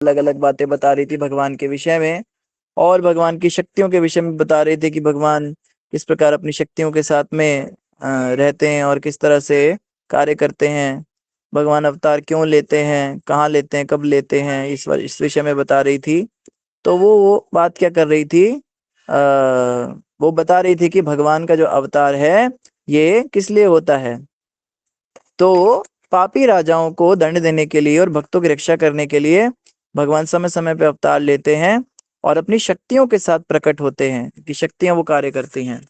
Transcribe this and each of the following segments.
अलग अलग बातें बता रही थी भगवान के विषय में, और भगवान की शक्तियों के विषय में बता रहे थे कि भगवान किस प्रकार अपनी शक्तियों के साथ में रहते हैं और किस तरह से कार्य करते हैं, भगवान अवतार क्यों लेते हैं, कहाँ लेते हैं, कब लेते हैं, इस विषय में बता रही थी। तो वो बात क्या कर रही थी, वो बता रही थी कि भगवान का जो अवतार है ये किस लिए होता है। तो पापी राजाओं को दंड देने के लिए और भक्तों की रक्षा करने के लिए भगवान समय समय पे अवतार लेते हैं और अपनी शक्तियों के साथ प्रकट होते हैं कि शक्तियां वो कार्य करती हैं।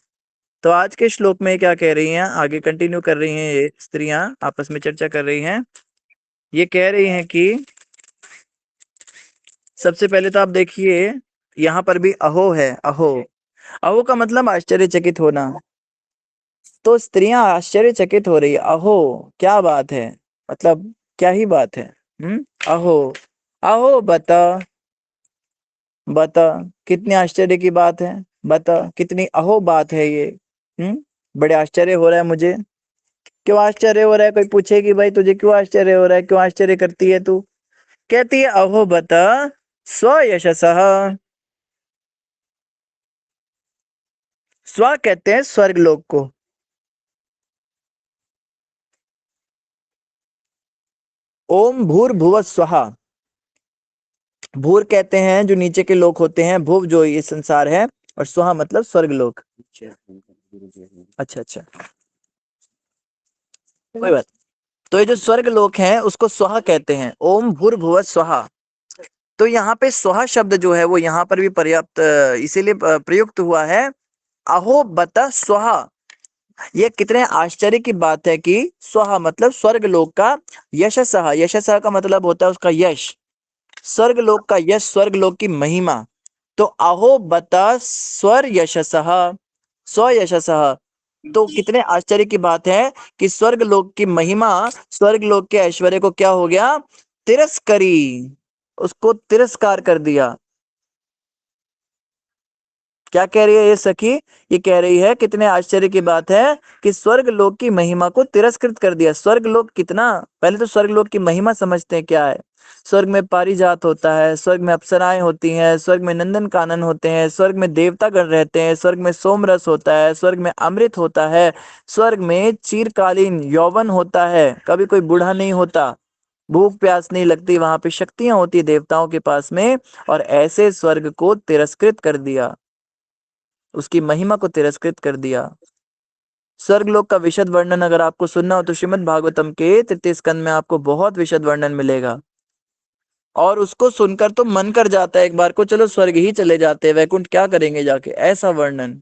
तो आज के श्लोक में क्या कह रही हैं, आगे कंटिन्यू कर रही हैं, ये स्त्रियां आपस में चर्चा कर रही हैं। ये कह रही हैं कि सबसे पहले तो आप देखिए यहाँ पर भी अहो है। अहो, अहो का मतलब आश्चर्यचकित होना। तो स्त्रियां आश्चर्यचकित हो रही है, अहो क्या बात है, मतलब क्या ही बात है। अहो, अहो बता, बता कितनी आश्चर्य की बात है, बता कितनी अहो बात है ये। बड़े आश्चर्य हो रहा है मुझे। क्यों आश्चर्य हो रहा है, कोई पूछे कि भाई तुझे क्यों आश्चर्य हो रहा है, क्यों आश्चर्य करती है तू। कहती है अहो बता स्व यशसः। स्व कहते हैं स्वर्ग लोक को। ओम भूर्भुवः स्वः। भूर कहते हैं जो नीचे के लोक होते हैं, भुव जो ये संसार है, और स्वः मतलब स्वर्ग लोक। अच्छा अच्छा, कोई बात। तो ये जो स्वर्ग लोक है उसको स्वः कहते हैं, ओम भूर्भुवः स्वः। तो यहाँ पे स्वः शब्द जो है वो यहाँ पर भी पर्याप्त इसीलिए प्रयुक्त हुआ है। अहो बता स्वः, ये कितने आश्चर्य की बात है कि स्वः मतलब स्वर्ग लोक का, यशसः, यशसः का मतलब होता है उसका यश, स्वर्ग लोक का यश, स्वर्ग लोक की महिमा। तो अहो बता स्वर यशसः, स्व यशसः। तो कितने आश्चर्य की बात है कि स्वर्ग लोक की महिमा, स्वर्ग लोक के ऐश्वर्य को क्या हो गया, तिरस्करी, उसको तिरस्कार कर दिया। क्या कह रही है ये सखी, ये कह रही है कितने आश्चर्य की बात है कि स्वर्ग लोक की महिमा को तिरस्कृत कर दिया। स्वर्ग लोक कितना, पहले तो स्वर्ग लोक की महिमा समझते हैं क्या है। स्वर्ग में पारिजात होता है, स्वर्ग में अप्सराएं होती हैं, स्वर्ग में नंदन कानन होते हैं, स्वर्ग में देवता गण रहते हैं, स्वर्ग में सोमरस होता है, स्वर्ग में अमृत होता है, स्वर्ग में चिरकालीन यौवन होता है, कभी कोई बूढ़ा नहीं होता, भूख प्यास नहीं लगती, वहां पे शक्तियां होती है देवताओं के पास में। और ऐसे स्वर्ग को तिरस्कृत कर दिया, उसकी महिमा को तिरस्कृत कर दिया। स्वर्गलोक का विशद वर्णन अगर आपको सुनना हो तो श्रीमद् भागवतम के तृतीय स्कंद में आपको बहुत विशद वर्णन मिलेगा, और उसको सुनकर तो मन कर जाता है एक बार को चलो स्वर्ग ही चले जाते हैं, वैकुंठ क्या करेंगे जाके, ऐसा वर्णन।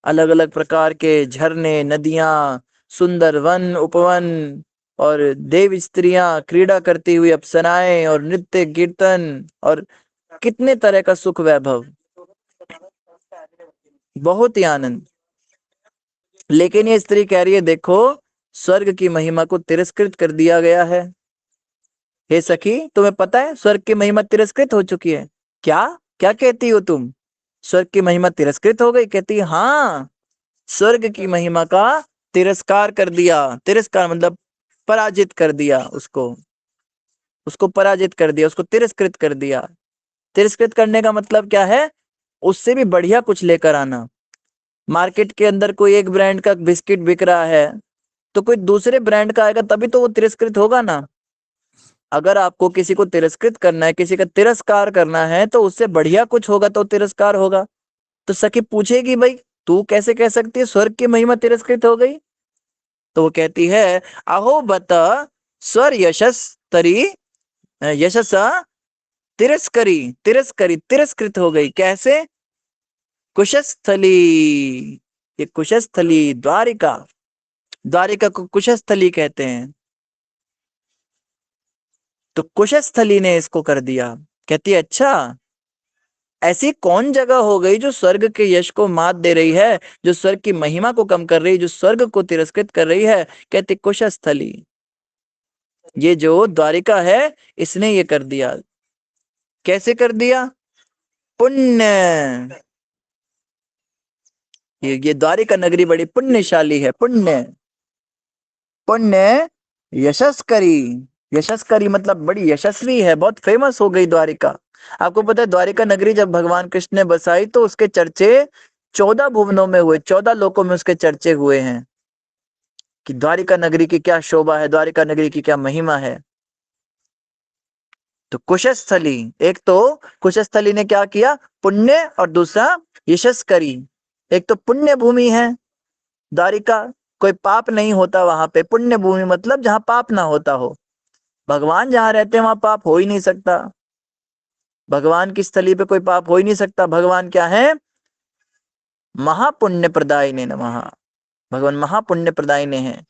अलग अलग प्रकार के झरने, नदियां, सुंदर वन उपवन, और देव स्त्रियां क्रीड़ा करती हुई अप्सराएं, और नृत्य कीर्तन, और कितने तरह का सुख वैभव, बहुत ही आनंद। लेकिन ये स्त्री कह रही है देखो स्वर्ग की महिमा को तिरस्कृत कर दिया गया है। हे सखी तुम्हें पता है स्वर्ग की महिमा तिरस्कृत हो चुकी है। क्या, क्या कहती हो तुम, स्वर्ग की महिमा तिरस्कृत हो गई। कहती है हाँ, स्वर्ग की महिमा का तिरस्कार कर दिया। तिरस्कार मतलब पराजित कर दिया, उसको उसको पराजित कर दिया, उसको तिरस्कृत कर दिया। तिरस्कृत करने का मतलब क्या है, उससे भी बढ़िया कुछ लेकर आना। मार्केट के अंदर कोई एक ब्रांड का बिस्किट बिक रहा है, तो कोई दूसरे ब्रांड का आएगा तभी तो वो तिरस्कृत होगा ना। अगर आपको किसी को तिरस्कृत करना है, किसी का तिरस्कार करना है, तो उससे बढ़िया कुछ होगा तो तिरस्कार होगा। तो सखी पूछेगी भाई तू कैसे कह सकती है स्वर्ग की महिमा तिरस्कृत हो गई। तो वो कहती है अहो बत स्वर यशस तरी, यशस तिरस्करी, तिरस्करी तिरस्कृत हो गई कैसे। कुशस्थली, ये कुशस्थली द्वारिका, द्वारिका को कुशस्थली कहते हैं। तो कुशस्थली ने इसको कर दिया। कहती है अच्छा, ऐसी कौन जगह हो गई जो स्वर्ग के यश को मात दे रही है, जो स्वर्ग की महिमा को कम कर रही है, जो स्वर्ग को तिरस्कृत कर रही है। कहती कुशस्थली, ये जो द्वारिका है इसने ये कर दिया। कैसे कर दिया, पुण्य, ये द्वारिका नगरी बड़ी पुण्यशाली है। पुण्य, पुण्य यशस्करी, यशस्करी मतलब बड़ी यशस्वी है, बहुत फेमस हो गई द्वारिका। आपको पता है द्वारिका नगरी जब भगवान कृष्ण ने बसाई तो उसके चर्चे 14 भुवनों में हुए, 14 लोकों में उसके चर्चे हुए हैं कि द्वारिका नगरी की क्या शोभा है, द्वारिका नगरी की क्या महिमा है। तो कुशस्थली, एक तो कुशस्थली ने क्या किया, पुण्य, और दूसरा यशस्करी। एक तो पुण्य भूमि है द्वारिका, कोई पाप नहीं होता वहां पे। पुण्य भूमि मतलब जहां पाप ना होता हो। भगवान जहां रहते हैं वहां पाप हो ही नहीं सकता। भगवान की स्थली पे कोई पाप हो ही नहीं सकता। भगवान क्या है, महापुण्य प्रदायिने नमः। भगवान महापुण्य प्रदायिने हैं।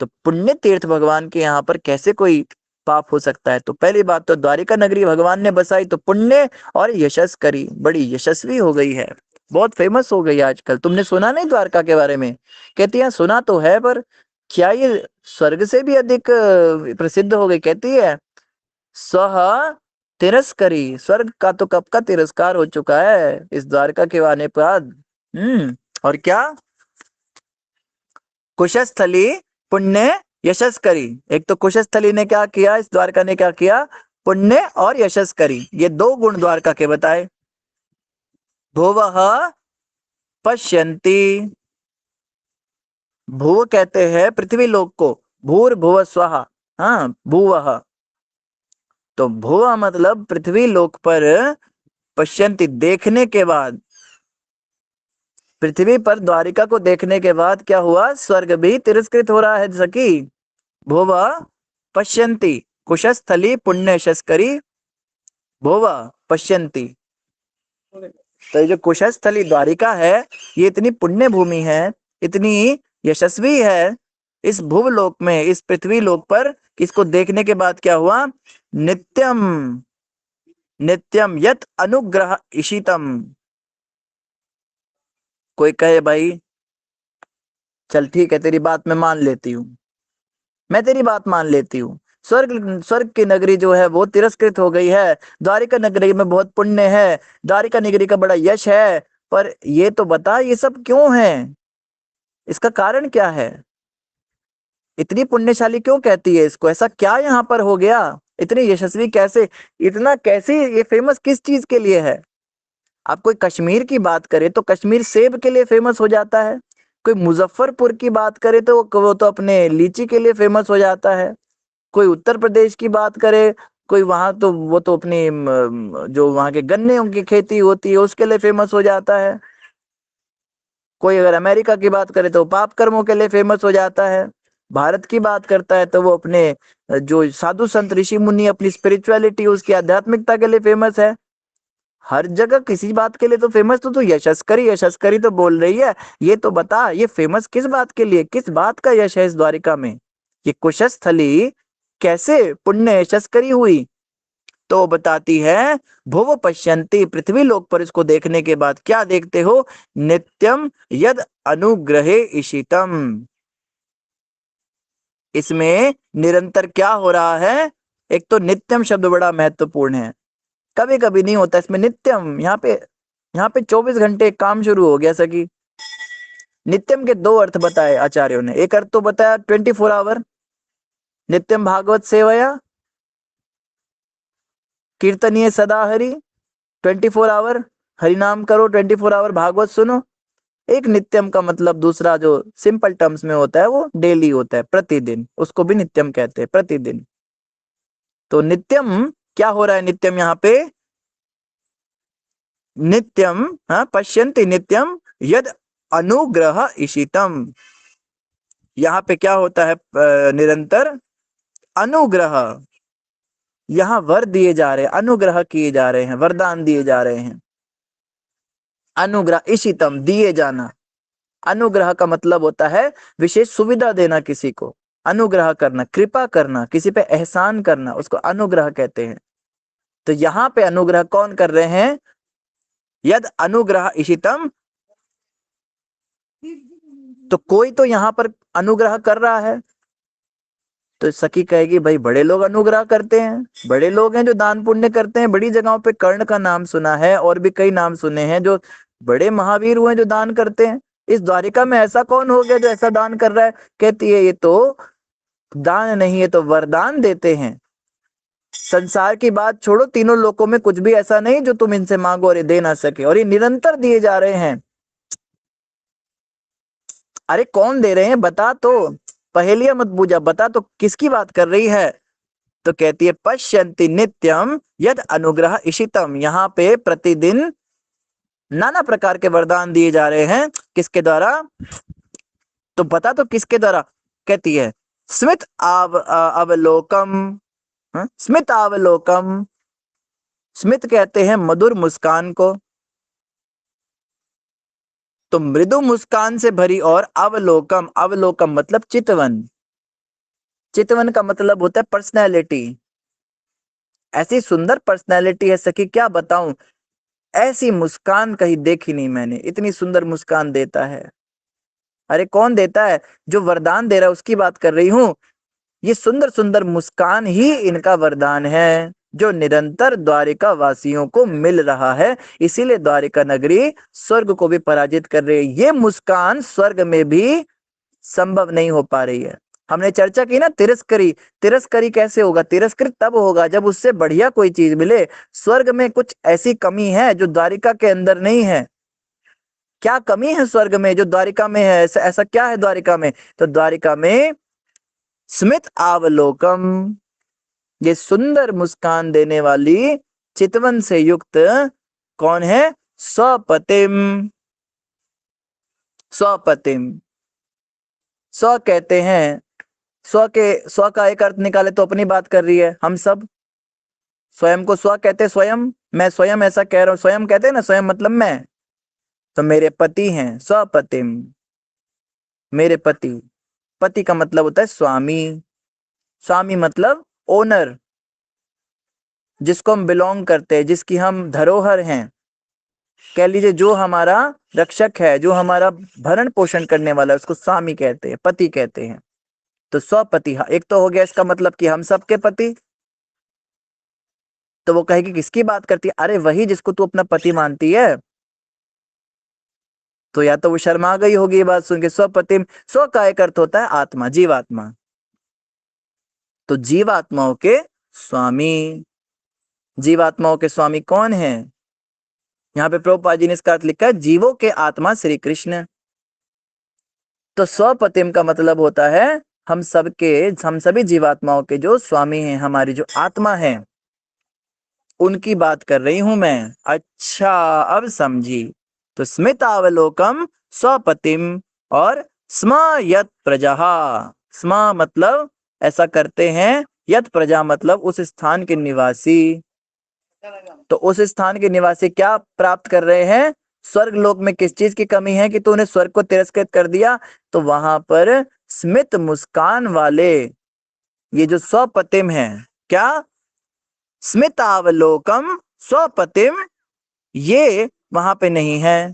तो पुण्य तीर्थ भगवान के यहाँ पर कैसे कोई पाप हो सकता है। तो पहली बात तो द्वारिका नगरी भगवान ने बसाई तो पुण्य और यशस करी, बड़ी यशस्वी हो गई है, बहुत फेमस हो गई आजकल। तुमने सुना नहीं द्वारका के बारे में? कहती है सुना तो है, पर क्या ये स्वर्ग से भी अधिक प्रसिद्ध हो गई। कहती है सह तिरस्करी, स्वर्ग का तो कब का तिरस्कार हो चुका है इस द्वारका के आने पर। और क्या, कुशस्थली पुण्य यशस्करी। एक तो कुशस्थली ने क्या किया, इस द्वारका ने क्या किया, पुण्य और यशस्करी, ये दो गुण द्वारका के बताए। भुवः पश्यन्ति, भुव कहते हैं पृथ्वी लोक को, भूर भुव स्वः, हाँ भुवः। तो भुव मतलब पृथ्वी लोक पर, पश्यन्ति देखने के बाद, पृथ्वी पर द्वारिका को देखने के बाद क्या हुआ, स्वर्ग भी तिरस्कृत हो रहा है सखी। भुव पश्यन्ति, कुशस्थली पुण्य यशस्करी, भुव पश्यन्ति। तो ये जो कुशस्थली द्वारिका है ये इतनी पुण्य भूमि है, इतनी यशस्वी है इस भुवलोक में, इस पृथ्वी लोक पर। इसको देखने के बाद क्या हुआ, नित्यम, नित्यम यत अनुग्रह इशितम। कोई कहे भाई चल ठीक है तेरी बात मैं मान लेती हूँ, मैं तेरी बात मान लेती हूँ, स्वर्ग, स्वर्ग की नगरी जो है वो तिरस्कृत हो गई है, द्वारिका नगरी में बहुत पुण्य है, द्वारिका नगरी का बड़ा यश है, पर ये तो बता ये सब क्यों है, इसका कारण क्या है, इतनी पुण्यशाली क्यों कहती है इसको, ऐसा क्या यहाँ पर हो गया, इतनी यशस्वी कैसे, इतना कैसे ये फेमस किस चीज के लिए है। आप कोई कश्मीर की बात करे तो कश्मीर सेब के लिए फेमस हो जाता है, कोई मुजफ्फरपुर की बात करे तो वो तो अपने लीची के लिए फेमस हो जाता है, कोई उत्तर प्रदेश की बात करे, कोई वहां तो वो तो अपनी जो वहां के गन्ने की खेती होती है उसके लिए फेमस हो जाता है, कोई अगर अमेरिका की बात करे तो पाप कर्मों के लिए फेमस हो जाता है, भारत की बात करता है तो वो अपने जो साधु संत ऋषि मुनि अपनी स्पिरिचुअलिटी उसकी आध्यात्मिकता के लिए फेमस है। हर जगह किसी बात के लिए तो फेमस, तो यशस्करी, यशस्करी तो बोल रही है। ये तो बता ये फेमस किस बात के लिए, किस बात का यश है इस द्वारिका में, ये कुशस्थली कैसे पुण्य यशस्करी हुई। तो बताती है भुव पश्यन्ति, पृथ्वी लोक पर इसको देखने के बाद क्या देखते हो, नित्यम यद अनुग्रहे इशितम, इसमें निरंतर क्या हो रहा है। एक तो नित्यम शब्द बड़ा महत्वपूर्ण है, कभी कभी नहीं होता इसमें नित्यम। यहाँ पे 24 घंटे काम शुरू हो गया सकी। नित्यम के दो अर्थ बताए आचार्यों ने, एक अर्थ तो बताया 24 आवर, नित्यम भागवत सेवया कीर्तनीय सदा हरि, 24 आवर हरि नाम करो, 24 आवर भागवत सुनो। एक नित्यम का मतलब दूसरा जो सिंपल टर्म्स में होता है वो डेली होता है, प्रतिदिन, उसको भी नित्यम कहते हैं, प्रतिदिन। तो नित्यम क्या हो रहा है, नित्यम यहाँ पे नित्यम, हाँ पश्यन्ति नित्यम यद अनुग्रह इशितम, यहाँ पे क्या होता है निरंतर अनुग्रह, यहाँ वर दिए जा रहे हैं, अनुग्रह किए जा रहे हैं, वरदान दिए जा रहे हैं। अनुग्रह इशितम दिए जाना, अनुग्रह का मतलब होता है विशेष सुविधा देना किसी को, अनुग्रह करना, कृपा करना, किसी पे एहसान करना, उसको अनुग्रह कहते हैं। तो यहाँ पे अनुग्रह कौन कर रहे हैं, यद अनुग्रह इशितम, तो कोई तो यहाँ पर अनुग्रह कर रहा है। तो सखी कहेगी भाई बड़े लोग अनुग्रह करते हैं, बड़े लोग हैं जो दान पुण्य करते हैं, बड़ी जगहों पे कर्ण का नाम सुना है और भी कई नाम सुने हैं जो बड़े महावीर हुए जो दान करते हैं। इस द्वारिका में ऐसा कौन हो गया जो ऐसा दान कर रहा है। कहती है ये तो दान नहीं है तो वरदान देते हैं। संसार की बात छोड़ो, तीनों लोकों में कुछ भी ऐसा नहीं जो तुम इनसे मांगो और ये दे ना सके, और ये निरंतर दिए जा रहे हैं। अरे कौन दे रहे हैं बता तो, पहेलियां मत बूझा, बता तो किसकी बात कर रही है। तो कहती है पश्यन्ति नित्यम यद अनुग्रह इशितम, यहाँ पे प्रतिदिन नाना प्रकार के वरदान दिए जा रहे हैं। किसके द्वारा? तो बता तो किसके द्वारा। कहती है स्मित अवलोकम। स्मित अवलोकम, स्मित कहते हैं मधुर मुस्कान को, तो मृदु मुस्कान से भरी, और अवलोकम, अवलोकम मतलब चितवन। चितवन का मतलब होता है पर्सनैलिटी। ऐसी सुंदर पर्सनैलिटी है सखी, क्या बताऊं, ऐसी मुस्कान कहीं देखी नहीं मैंने, इतनी सुंदर मुस्कान देता है। अरे कौन देता है? जो वरदान दे रहा है उसकी बात कर रही हूं। ये सुंदर सुंदर मुस्कान ही इनका वरदान है, जो निरंतर द्वारिका वासियों को मिल रहा है। इसीलिए द्वारिका नगरी स्वर्ग को भी पराजित कर रही है। ये मुस्कान स्वर्ग में भी संभव नहीं हो पा रही है। हमने चर्चा की ना तिरस्करी, तिरस्करी कैसे होगा? तिरस्कृत तब होगा जब उससे बढ़िया कोई चीज मिले। स्वर्ग में कुछ ऐसी कमी है जो द्वारिका के अंदर नहीं है। क्या कमी है स्वर्ग में जो द्वारिका में है? ऐसा क्या है द्वारिका में? तो द्वारिका में स्मित अवलोकम, ये सुंदर मुस्कान देने वाली चितवन से युक्त कौन है? स्वपतिम। स्वपतिम, स्व कहते हैं, स्व का एक अर्थ निकाले तो अपनी बात कर रही है। हम सब स्वयं को स्व कहते हैं, स्वयं, मैं स्वयं ऐसा कह रहा हूं, स्वयं कहते हैं ना, स्वयं मतलब मैं। तो मेरे पति हैं स्वपतिम, मेरे पति। पति का मतलब होता है स्वामी। स्वामी मतलब ओनर, जिसको हम बिलोंग करते हैं, जिसकी हम धरोहर हैं। कह लीजिए जो हमारा रक्षक है, जो हमारा भरण पोषण करने वाला है, उसको स्वामी कहते हैं, पति कहते हैं। तो स्वपति, एक तो हो गया इसका मतलब कि हम सबके पति। तो वो कहेगी किसकी बात करती है? अरे वही जिसको तू अपना पति मानती है। तो या तो वो शर्मा गई होगी ये बात सुन के। स्वपति, स्व का एक अर्थ होता है आत्मा, जीवात्मा। तो जीवात्माओं के स्वामी, जीवात्माओं के स्वामी कौन है? यहाँ पे प्रभुपाद जी ने इसका अर्थ लिखा है जीवों के आत्मा श्री कृष्ण। तो स्वपतिम का मतलब होता है हम सभी जीवात्माओं के जो स्वामी हैं, हमारी जो आत्मा है, उनकी बात कर रही हूं मैं। अच्छा अब समझी। तो स्मितावलोकम स्वपतिम, और स्म यत प्रजा। स्म मतलब ऐसा करते हैं, यत प्रजा मतलब उस स्थान के निवासी। तो उस स्थान के निवासी क्या प्राप्त कर रहे हैं? स्वर्ग लोक में किस चीज की कमी है कि तूने स्वर्ग को तिरस्कृत कर दिया? तो वहां पर स्मित मुस्कान वाले ये जो स्वपतिम है, क्या? स्मितावलोकम स्वपतिम, ये वहां पे नहीं है।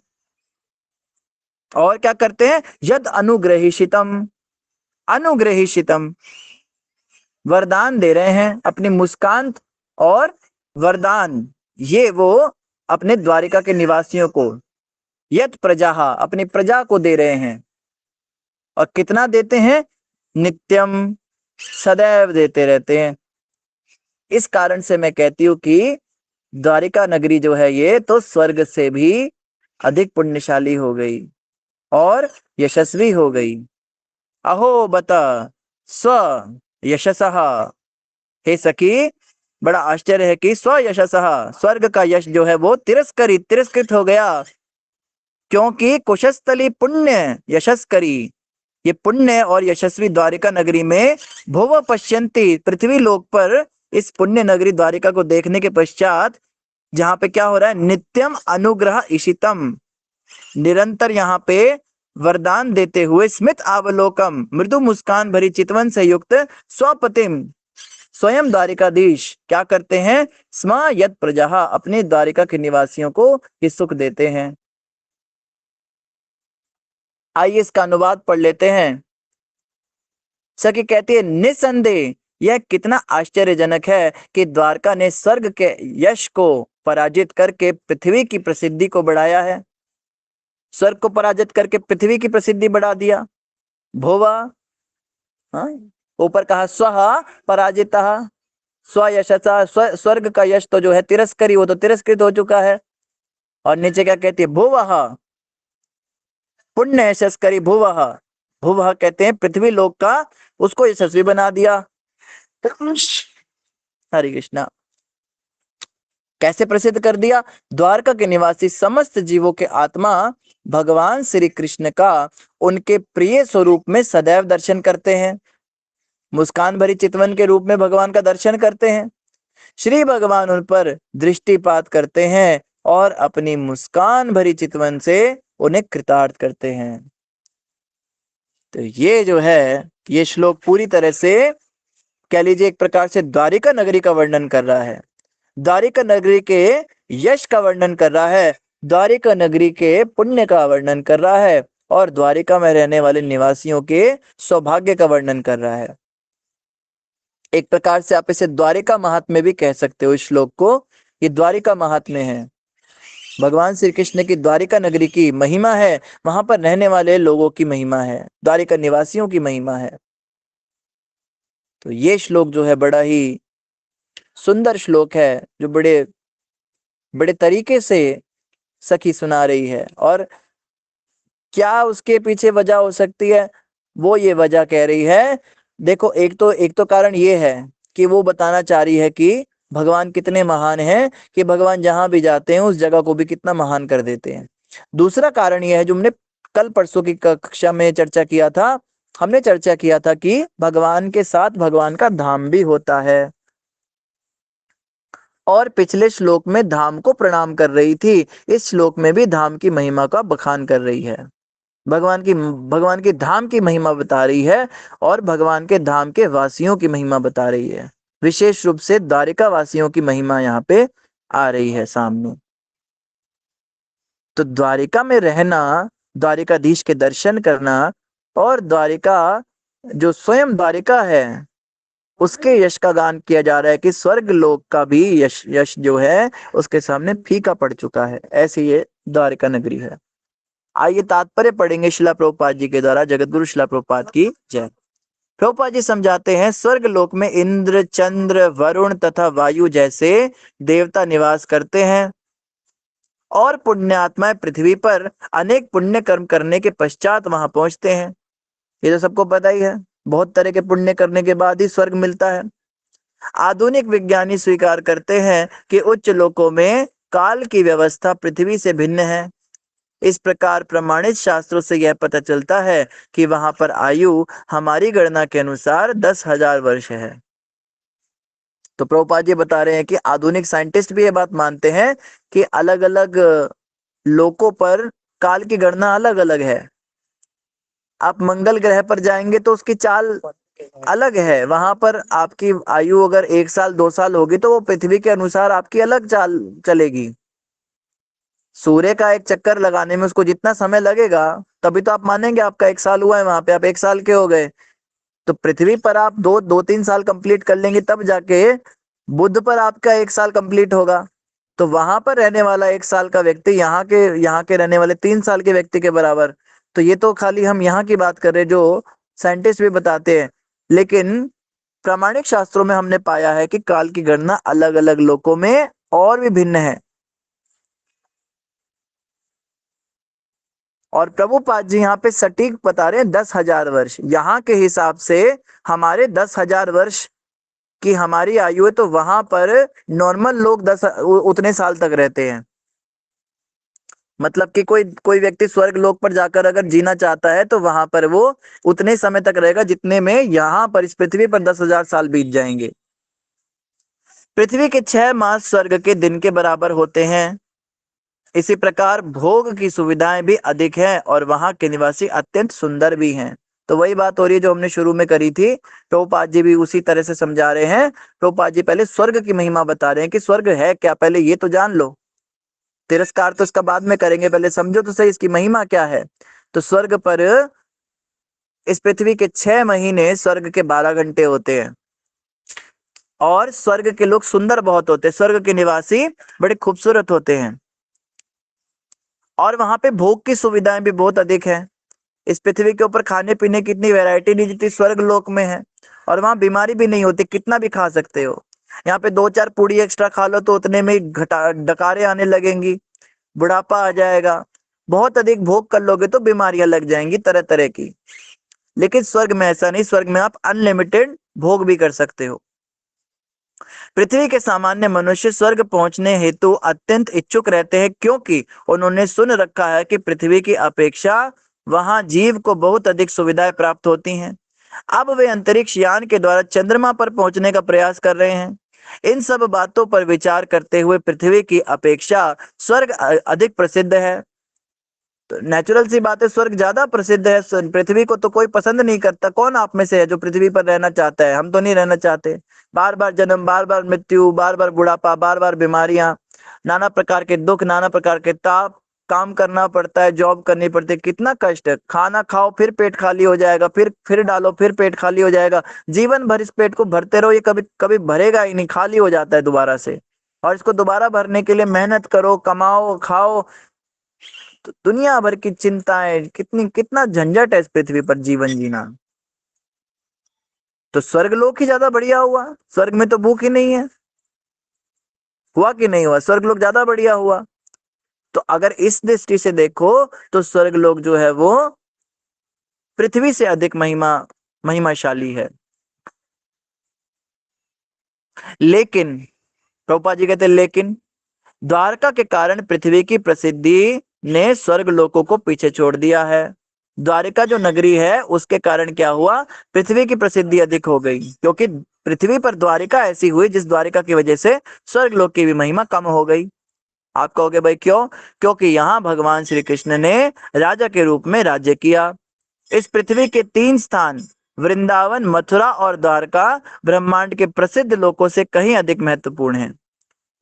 और क्या करते हैं? यद अनुग्रहिशितम, अनुग्रहिशितम वरदान दे रहे हैं अपनी मुस्कान और वरदान, ये वो अपने द्वारिका के निवासियों को, यत प्रजा, अपनी प्रजा को दे रहे हैं। और कितना देते हैं? नित्यम, सदैव देते रहते हैं। इस कारण से मैं कहती हूँ कि द्वारिका नगरी जो है ये तो स्वर्ग से भी अधिक पुण्यशाली हो गई और यशस्वी हो गई। अहो बता स्व यशसः, हे सखी बड़ा आश्चर्य है कि स्व यशसः, स्वर्ग का यश जो है वो तिरस्कृत हो गया। क्योंकि कुशस्थली पुण्य यशस्करी, ये पुण्य और यशस्वी द्वारिका नगरी में भुव पश्यन्ति, पृथ्वी लोक पर इस पुण्य नगरी द्वारिका को देखने के पश्चात जहां पे क्या हो रहा है? नित्यम अनुग्रह इशितम, निरंतर यहाँ पे वरदान देते हुए, स्मित अवलोकम मृदु मुस्कान भरी चितवन से युक्त स्वपतिम, स्वयं द्वारिकाधीश क्या करते हैं? स्म यत प्रजा, अपने द्वारिका के निवासियों को ये सुख देते हैं। आइए इसका अनुवाद पढ़ लेते हैं। सखी कहती है निसंदेह यह कितना आश्चर्यजनक है कि द्वारका ने स्वर्ग के यश को पराजित करके पृथ्वी की प्रसिद्धि को बढ़ाया है। स्वर्ग को पराजित करके पृथ्वी की प्रसिद्धि बढ़ा दिया। भोवा, हाँ, ऊपर कहा स्वः पराजितः, स्वयशसा, स्वर्ग का यश तो जो है तिरस्करी, वो तो तिरस्कृत हो चुका है। और नीचे क्या कहती है, भुवः पुण्य यशस्करी भुवः, भुवः कहते हैं पृथ्वी लोक का, उसको यशस्वी बना दिया। हरे कृष्णा। कैसे प्रसिद्ध कर दिया? द्वारका के निवासी समस्त जीवों के आत्मा भगवान श्री कृष्ण का उनके प्रिय स्वरूप में सदैव दर्शन करते हैं, मुस्कान भरी चितवन के रूप में भगवान का दर्शन करते हैं। श्री भगवान उन पर दृष्टिपात करते हैं और अपनी मुस्कान भरी चितवन से उन्हें कृतार्थ करते हैं। तो ये जो है, ये श्लोक पूरी तरह से कह लीजिए एक प्रकार से द्वारिका नगरी का वर्णन कर रहा है, द्वारिका नगरी के यश का वर्णन कर रहा है, द्वारिका नगरी के पुण्य का वर्णन कर रहा है, और द्वारिका में रहने वाले निवासियों के सौभाग्य का वर्णन कर रहा है। एक प्रकार से आप इसे द्वारिका महात्म्य भी कह सकते हो इस श्लोक को। ये द्वारिका महात्म्य है, भगवान श्री कृष्ण की द्वारिका नगरी की महिमा है, वहां पर रहने वाले लोगों की महिमा है, द्वारिका निवासियों की महिमा है। तो ये श्लोक जो है बड़ा ही सुंदर श्लोक है, जो बड़े बड़े तरीके से सखी सुना रही है। और क्या उसके पीछे वजह हो सकती है, वो ये वजह कह रही है। देखो, एक तो कारण ये है कि वो बताना चाह रही है कि भगवान कितने महान हैं, कि भगवान जहां भी जाते हैं उस जगह को भी कितना महान कर देते हैं। दूसरा कारण यह है, जो हमने कल परसों की कक्षा में चर्चा किया था, हमने चर्चा किया था कि भगवान के साथ भगवान का धाम भी होता है, और पिछले श्लोक में धाम को प्रणाम कर रही थी, इस श्लोक में भी धाम की महिमा का बखान कर रही है, भगवान की धाम की महिमा बता रही है, और भगवान के धाम के वासियों की महिमा बता रही है। विशेष रूप से द्वारिका वासियों की महिमा यहाँ पे आ रही है सामने। तो द्वारिका में रहना, द्वारिकाधीश के दर्शन करना, और द्वारिका जो स्वयं द्वारिका है उसके यश का गान किया जा रहा है कि स्वर्ग लोक का भी यश जो है उसके सामने फीका पड़ चुका है। ऐसी ये द्वारिका नगरी है। आइए तात्पर्य पढ़ेंगे शिला प्रभुपाद जी के द्वारा। जगतगुरु शिला प्रभुपाद की जय। प्रभुपाद जी समझाते हैं, स्वर्ग लोक में इंद्र, चंद्र, वरुण तथा वायु जैसे देवता निवास करते हैं, और पुण्यात्माएं पृथ्वी पर अनेक पुण्य कर्म करने के पश्चात वहां पहुंचते हैं। ये तो सबको पता ही है, बहुत तरह के पुण्य करने के बाद ही स्वर्ग मिलता है। आधुनिक विज्ञानी स्वीकार करते हैं कि उच्च लोकों में काल की व्यवस्था पृथ्वी से भिन्न है। इस प्रकार प्रमाणित शास्त्रों से यह पता चलता है कि वहां पर आयु हमारी गणना के अनुसार 10,000 वर्ष है। तो प्रभुपाद जी बता रहे हैं कि आधुनिक साइंटिस्ट भी ये बात मानते हैं कि अलग अलग लोकों पर काल की गणना अलग अलग है। आप मंगल ग्रह पर जाएंगे तो उसकी चाल अलग है, वहां पर आपकी आयु अगर 1 साल 2 साल होगी तो वो पृथ्वी के अनुसार आपकी अलग चाल चलेगी। सूर्य का एक चक्कर लगाने में उसको जितना समय लगेगा, तभी तो आप मानेंगे आपका 1 साल हुआ है, वहां पे आप 1 साल के हो गए। तो पृथ्वी पर आप दो 3 साल कंप्लीट कर लेंगे, तब जाके बुध पर आपका 1 साल कंप्लीट होगा। तो वहां पर रहने वाला 1 साल का व्यक्ति यहाँ के रहने वाले 3 साल के व्यक्ति के बराबर। तो ये तो खाली हम यहाँ की बात कर रहे हैं, जो साइंटिस्ट भी बताते हैं, लेकिन प्रामाणिक शास्त्रों में हमने पाया है कि काल की गणना अलग अलग लोकों में और भी भिन्न है। और प्रभुपाद जी यहाँ पे सटीक बता रहे हैं 10,000 वर्ष। यहाँ के हिसाब से हमारे 10,000 वर्ष की हमारी आयु है, तो वहां पर नॉर्मल लोग उतने साल तक रहते हैं। मतलब कि कोई कोई व्यक्ति स्वर्ग लोक पर जाकर अगर जीना चाहता है तो वहां पर वो उतने समय तक रहेगा जितने में यहाँ पर इस पृथ्वी पर 10,000 साल बीत जाएंगे। पृथ्वी के 6 मास स्वर्ग के दिन के बराबर होते हैं। इसी प्रकार भोग की सुविधाएं भी अधिक हैं, और वहां के निवासी अत्यंत सुंदर भी हैं। तो वही बात हो रही है जो हमने शुरू में करी थी। प्रभुपाद जी भी उसी तरह से समझा रहे हैं। प्रभुपाद जी पहले स्वर्ग की महिमा बता रहे हैं कि स्वर्ग है क्या, पहले ये तो जान लो। तिरस्कार तो इसका बाद में करेंगे, पहले समझो तो सही इसकी महिमा क्या है। तो स्वर्ग पर इस पृथ्वी के 6 महीने स्वर्ग के 12 घंटे होते हैं, और स्वर्ग के लोग सुंदर बहुत होते हैं, स्वर्ग के निवासी बड़े खूबसूरत होते हैं, और वहां पे भोग की सुविधाएं भी बहुत अधिक है। इस पृथ्वी के ऊपर खाने पीने की इतनी वैरायटी नहीं जितनी स्वर्ग लोक में है। और वहां बीमारी भी नहीं होती, कितना भी खा सकते हो। यहाँ पे 2-4 पूड़ी एक्स्ट्रा खा लो तो उतने में ही घटा डकारे आने लगेंगी, बुढ़ापा आ जाएगा। बहुत अधिक भोग कर लोगे तो बीमारियां लग जाएंगी तरह तरह की। लेकिन स्वर्ग में ऐसा नहीं, स्वर्ग में आप अनलिमिटेड भोग भी कर सकते हो। पृथ्वी के सामान्य मनुष्य स्वर्ग पहुंचने हेतु अत्यंत इच्छुक रहते हैं, क्योंकि उन्होंने सुन रखा है कि पृथ्वी की अपेक्षा वहां जीव को बहुत अधिक सुविधाएं प्राप्त होती हैं। अब वे अंतरिक्ष यान के द्वारा चंद्रमा पर पहुंचने का प्रयास कर रहे हैं। इन सब बातों पर विचार करते हुए पृथ्वी की अपेक्षा स्वर्ग अधिक प्रसिद्ध है। तो नेचुरल सी बात है, स्वर्ग ज्यादा प्रसिद्ध है। पृथ्वी को तो कोई पसंद नहीं करता। कौन आप में से है जो पृथ्वी पर रहना चाहता है? हम तो नहीं रहना चाहते। बार बार जन्म, बार बार मृत्यु, बार बार बुढ़ापा, बार बार बीमारियां, नाना प्रकार के दुख, नाना प्रकार के ताप, काम करना पड़ता है, जॉब करनी पड़ती है, कितना कष्ट है। खाना खाओ फिर पेट खाली हो जाएगा, फिर डालो फिर पेट खाली हो जाएगा। जीवन भर इस पेट को भरते रहो, ये कभी कभी भरेगा ही नहीं, खाली हो जाता है दोबारा से। और इसको दोबारा भरने के लिए मेहनत करो, कमाओ, खाओ। तो दुनिया भर की चिंताएं, कितना झंझट है इस पृथ्वी पर जीवन जीना। तो स्वर्ग लोक ही ज्यादा बढ़िया हुआ। स्वर्ग में तो भूख ही नहीं है। हुआ कि नहीं हुआ? स्वर्ग लोक ज्यादा बढ़िया हुआ। तो अगर इस दृष्टि से देखो तो स्वर्ग लोक जो है वो पृथ्वी से अधिक महिमाशाली है। लेकिन प्रभुपाद जी कहते हैं, लेकिन द्वारका के कारण पृथ्वी की प्रसिद्धि ने स्वर्ग लोकों को पीछे छोड़ दिया है। द्वारिका जो नगरी है उसके कारण क्या हुआ? पृथ्वी की प्रसिद्धि अधिक हो गई, क्योंकि पृथ्वी पर द्वारिका ऐसी हुई जिस द्वारिका की वजह से स्वर्ग लोक की भी महिमा कम हो गई। आप कहोगे भाई क्यों? क्योंकि यहाँ भगवान श्री कृष्ण ने राजा के रूप में राज्य किया। इस पृथ्वी के 3 स्थान, वृंदावन, मथुरा और द्वारका, ब्रह्मांड के प्रसिद्ध लोकों से कहीं अधिक महत्वपूर्ण हैं।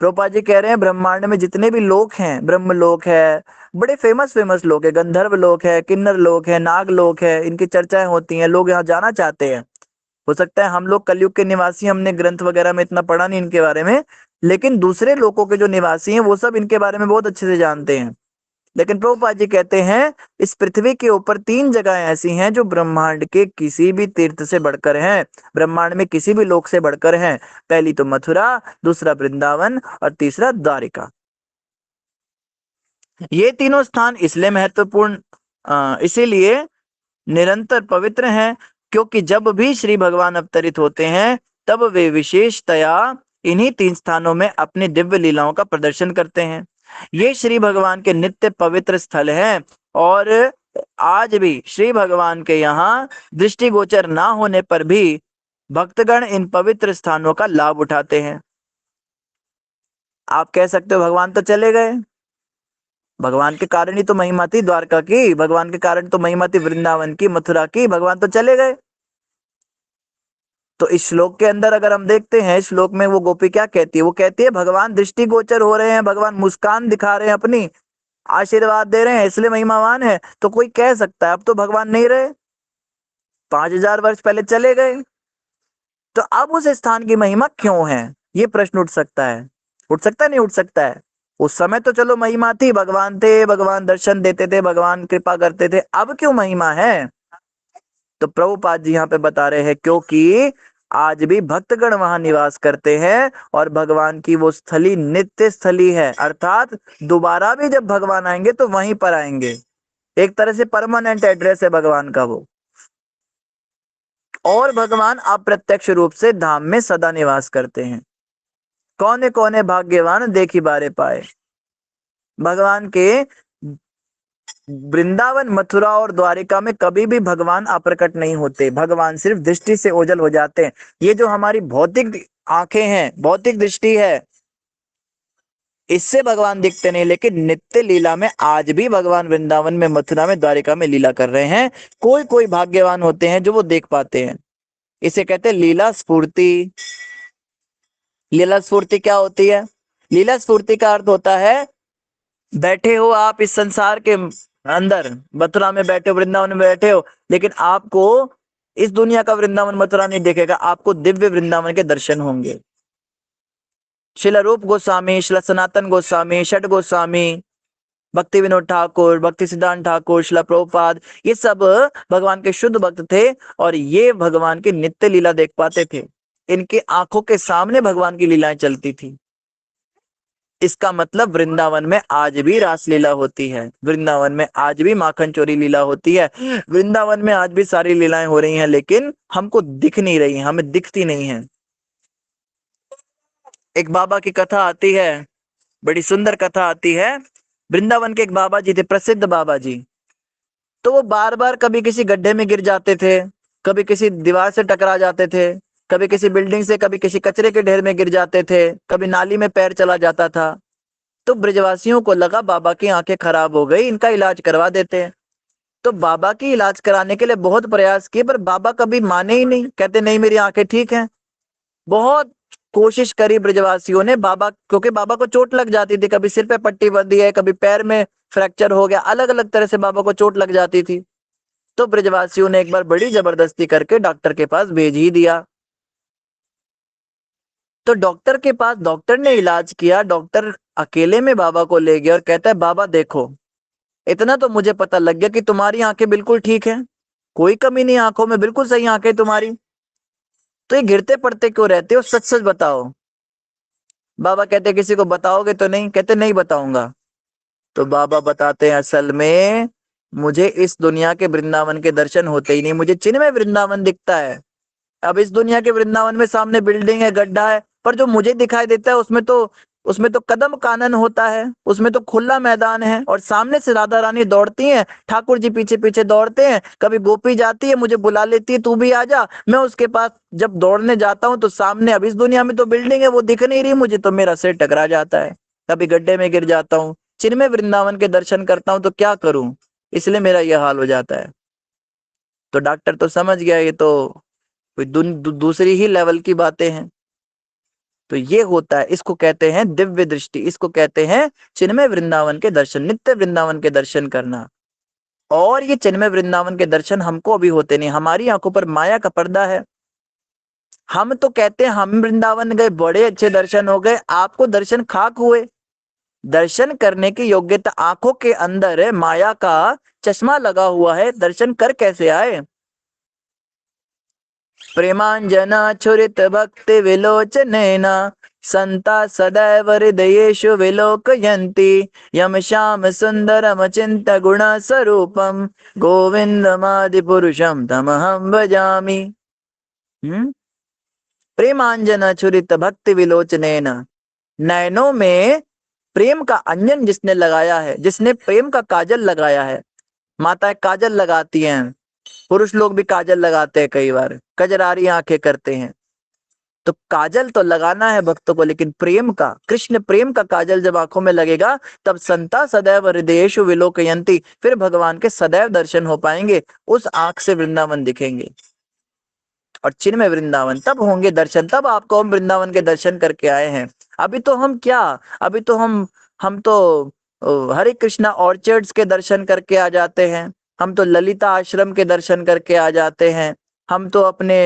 प्रभुपाद जी कह रहे हैं ब्रह्मांड में जितने भी लोक हैं, ब्रह्म लोक है, बड़े फेमस फेमस लोक है, गंधर्व लोक है, किन्नर लोक है, नाग लोक है, इनकी चर्चाएं होती हैं, लोग यहाँ जाना चाहते हैं। हो सकता है हम लोग कलयुग के निवासी, हमने ग्रंथ वगैरह में इतना पढ़ा नहीं इनके बारे में, लेकिन दूसरे लोकों के जो निवासी हैं वो सब इनके बारे में बहुत अच्छे से जानते हैं। लेकिन प्रभुपाद जी कहते हैं इस पृथ्वी के ऊपर 3 जगह ऐसी हैं जो ब्रह्मांड के किसी भी तीर्थ से बढ़कर हैं, ब्रह्मांड में किसी भी लोक से बढ़कर हैं। पहली तो मथुरा, दूसरा वृंदावन और तीसरा द्वारिका। ये तीनों स्थान इसलिए महत्वपूर्ण, इसीलिए निरंतर पवित्र हैं, क्योंकि जब भी श्री भगवान अवतरित होते हैं तब वे विशेषतया इन्हीं 3 स्थानों में अपनी दिव्य लीलाओं का प्रदर्शन करते हैं। ये श्री भगवान के नित्य पवित्र स्थल हैं और आज भी श्री भगवान के यहाँ दृष्टिगोचर ना होने पर भी भक्तगण इन पवित्र स्थानों का लाभ उठाते हैं। आप कह सकते हो भगवान तो चले गए, भगवान के कारण ही तो महिमा थी द्वारका की, भगवान के कारण तो महिमा थी वृंदावन की, मथुरा की, भगवान तो चले गए। तो इस श्लोक के अंदर अगर हम देखते हैं, श्लोक में वो गोपी क्या कहती है? वो कहती है भगवान दृष्टिगोचर हो रहे हैं, भगवान मुस्कान दिखा रहे हैं, अपनी आशीर्वाद दे रहे हैं, इसलिए महिमावान है। तो कोई कह सकता है अब तो भगवान नहीं रहे, 5000 वर्ष पहले चले गए, तो अब उस स्थान की महिमा क्यों है? ये प्रश्न उठ सकता है। उठ सकता है, नहीं उठ सकता है? उस समय तो चलो महिमा थी, भगवान थे, भगवान दर्शन देते थे, भगवान कृपा करते थे, अब क्यों महिमा है? तो प्रभुपाद जी यहाँ पे बता रहे हैं क्योंकि आज भी भक्तगण वहां निवास करते हैं और भगवान की वो स्थली नित्य स्थली है, अर्थात दोबारा भी जब भगवान आएंगे तो वहीं पर आएंगे। एक तरह से परमानेंट एड्रेस है भगवान का वो। और भगवान अप्रत्यक्ष रूप से धाम में सदा निवास करते हैं। कौन भाग्यवान देखी बारे पाए। भगवान के वृंदावन, मथुरा और द्वारिका में कभी भी भगवान अप्रकट नहीं होते, भगवान सिर्फ दृष्टि से ओझल हो जाते हैं। ये जो हमारी भौतिक आंखें हैं, भौतिक दृष्टि है, इससे भगवान दिखते नहीं, लेकिन नित्य लीला में आज भी भगवान वृंदावन में, मथुरा में, द्वारिका में लीला कर रहे हैं। कोई कोई भाग्यवान होते हैं जो वो देख पाते हैं। इसे कहते हैं लीला स्फूर्ति। लीला स्फूर्ति क्या होती है? लीला स्फूर्ति का अर्थ होता है बैठे हो आप इस संसार के अंदर, मथुरा में बैठे हो, वृंदावन में बैठे हो, लेकिन आपको इस दुनिया का वृंदावन मथुरा नहीं देखेगा, आपको दिव्य वृंदावन के दर्शन होंगे। शिला रूप गोस्वामी, शिला सनातन गोस्वामी, षट गोस्वामी, भक्ति विनोद ठाकुर, भक्ति सिद्धांत ठाकुर, शिला प्रभुपाद, ये सब भगवान के शुद्ध भक्त थे और ये भगवान की नित्य लीला देख पाते थे। इनके आंखों के सामने भगवान की लीलाएं चलती थी। इसका मतलब वृंदावन में आज भी रासलीला होती है, वृंदावन में आज भी माखन चोरी लीला होती है, वृंदावन में आज भी सारी लीलाएं हो रही हैं, लेकिन हमको दिख नहीं रही हैं, हमें दिखती नहीं है। एक बाबा की कथा आती है, बड़ी सुंदर कथा आती है। वृंदावन के एक बाबा जी थे, प्रसिद्ध बाबा जी। तो वो बार बार कभी किसी गड्ढे में गिर जाते थे, कभी किसी दीवार से टकरा जाते थे, कभी किसी बिल्डिंग से, कभी किसी कचरे के ढेर में गिर जाते थे, कभी नाली में पैर चला जाता था। तो ब्रजवासियों को लगा बाबा की आंखें खराब हो गई, इनका इलाज करवा देते हैं। तो बाबा की इलाज कराने के लिए बहुत प्रयास किए, पर बाबा कभी माने ही नहीं, कहते नहीं मेरी आंखें ठीक हैं। बहुत कोशिश करी ब्रजवासियों ने, बाबा, क्योंकि बाबा को चोट लग जाती थी, कभी सिर पे पट्टी बंधी है, कभी पैर में फ्रैक्चर हो गया, अलग अलग तरह से बाबा को चोट लग जाती थी। तो ब्रजवासियों ने एक बार बड़ी जबरदस्ती करके डॉक्टर के पास भेज ही दिया। तो डॉक्टर के पास डॉक्टर ने इलाज किया, डॉक्टर अकेले में बाबा को ले गया और कहता है बाबा देखो, इतना तो मुझे पता लग गया कि तुम्हारी आंखें बिल्कुल ठीक है, कोई कमी नहीं आंखों में, बिल्कुल सही आंखें तुम्हारी, तो ये गिरते पड़ते क्यों रहते हो, सच सच बताओ। बाबा कहते किसी को बताओगे तो नहीं, कहते नहीं बताऊंगा। तो बाबा बताते हैं असल में मुझे इस दुनिया के वृंदावन के दर्शन होते ही नहीं, मुझे चिन्ह में वृंदावन दिखता है। अब इस दुनिया के वृंदावन में सामने बिल्डिंग है, गड्ढा है, पर जो मुझे दिखाई देता है उसमें तो कदम कानन होता है, उसमें तो खुला मैदान है, और सामने से राधा रानी दौड़ती हैं, ठाकुर जी पीछे पीछे दौड़ते हैं, कभी गोपी जाती है मुझे बुला लेती है तू भी आ जा, मैं उसके पास जब दौड़ने जाता हूं तो सामने, अब इस दुनिया में तो बिल्डिंग है वो दिख नहीं रही मुझे, तो मेरा सिर टकरा जाता है, कभी गड्ढे में गिर जाता हूँ, चिन्मय वृंदावन के दर्शन करता हूं तो क्या करूं, इसलिए मेरा यह हाल हो जाता है। तो डॉक्टर तो समझ गया ये तो कोई दूसरी ही लेवल की बातें हैं। तो ये होता है, इसको कहते हैं दिव्य दृष्टि, इसको कहते हैं चिन्मय वृंदावन के दर्शन, नित्य वृंदावन के दर्शन करना। और ये चिन्मय वृंदावन के दर्शन हमको अभी होते नहीं, हमारी आंखों पर माया का पर्दा है। हम तो कहते हैं हम वृंदावन गए, बड़े अच्छे दर्शन हो गए, आपको दर्शन खाक हुए। दर्शन करने की योग्यता आंखों के अंदर है, माया का चश्मा लगा हुआ है, दर्शन कर कैसे आए। प्रेमांजना छुरित भक्ति विलोचनेन संता सदैव हृदयेषु विलोकयन्ति यम श्याम सुंदरम चिंत गुण स्वरूपम गोविंदमादि पुरुषम तमहं भजामि। प्रेमांजना छुरित भक्ति विलोचनेन, नयनों में प्रेम का अंजन जिसने लगाया है, जिसने प्रेम का काजल लगाया है, माताएं काजल लगाती हैं, पुरुष लोग भी काजल लगाते हैं, कई बार कजरारी आंखें करते हैं। तो काजल तो लगाना है भक्तों को, लेकिन प्रेम का, कृष्ण प्रेम का काजल जब आंखों में लगेगा तब संता सदैव हृदयेषु विलोकयन्ति, फिर भगवान के सदैव दर्शन हो पाएंगे, उस आंख से वृंदावन दिखेंगे। और चिन्मय वृंदावन तब होंगे दर्शन, तब आपको हम वृंदावन के दर्शन करके आए हैं। अभी तो हम क्या, अभी तो हम तो हरे कृष्णा ऑर्चर्ड्स के दर्शन करके आ जाते हैं, हम तो ललिता आश्रम के दर्शन करके आ जाते हैं, हम तो अपने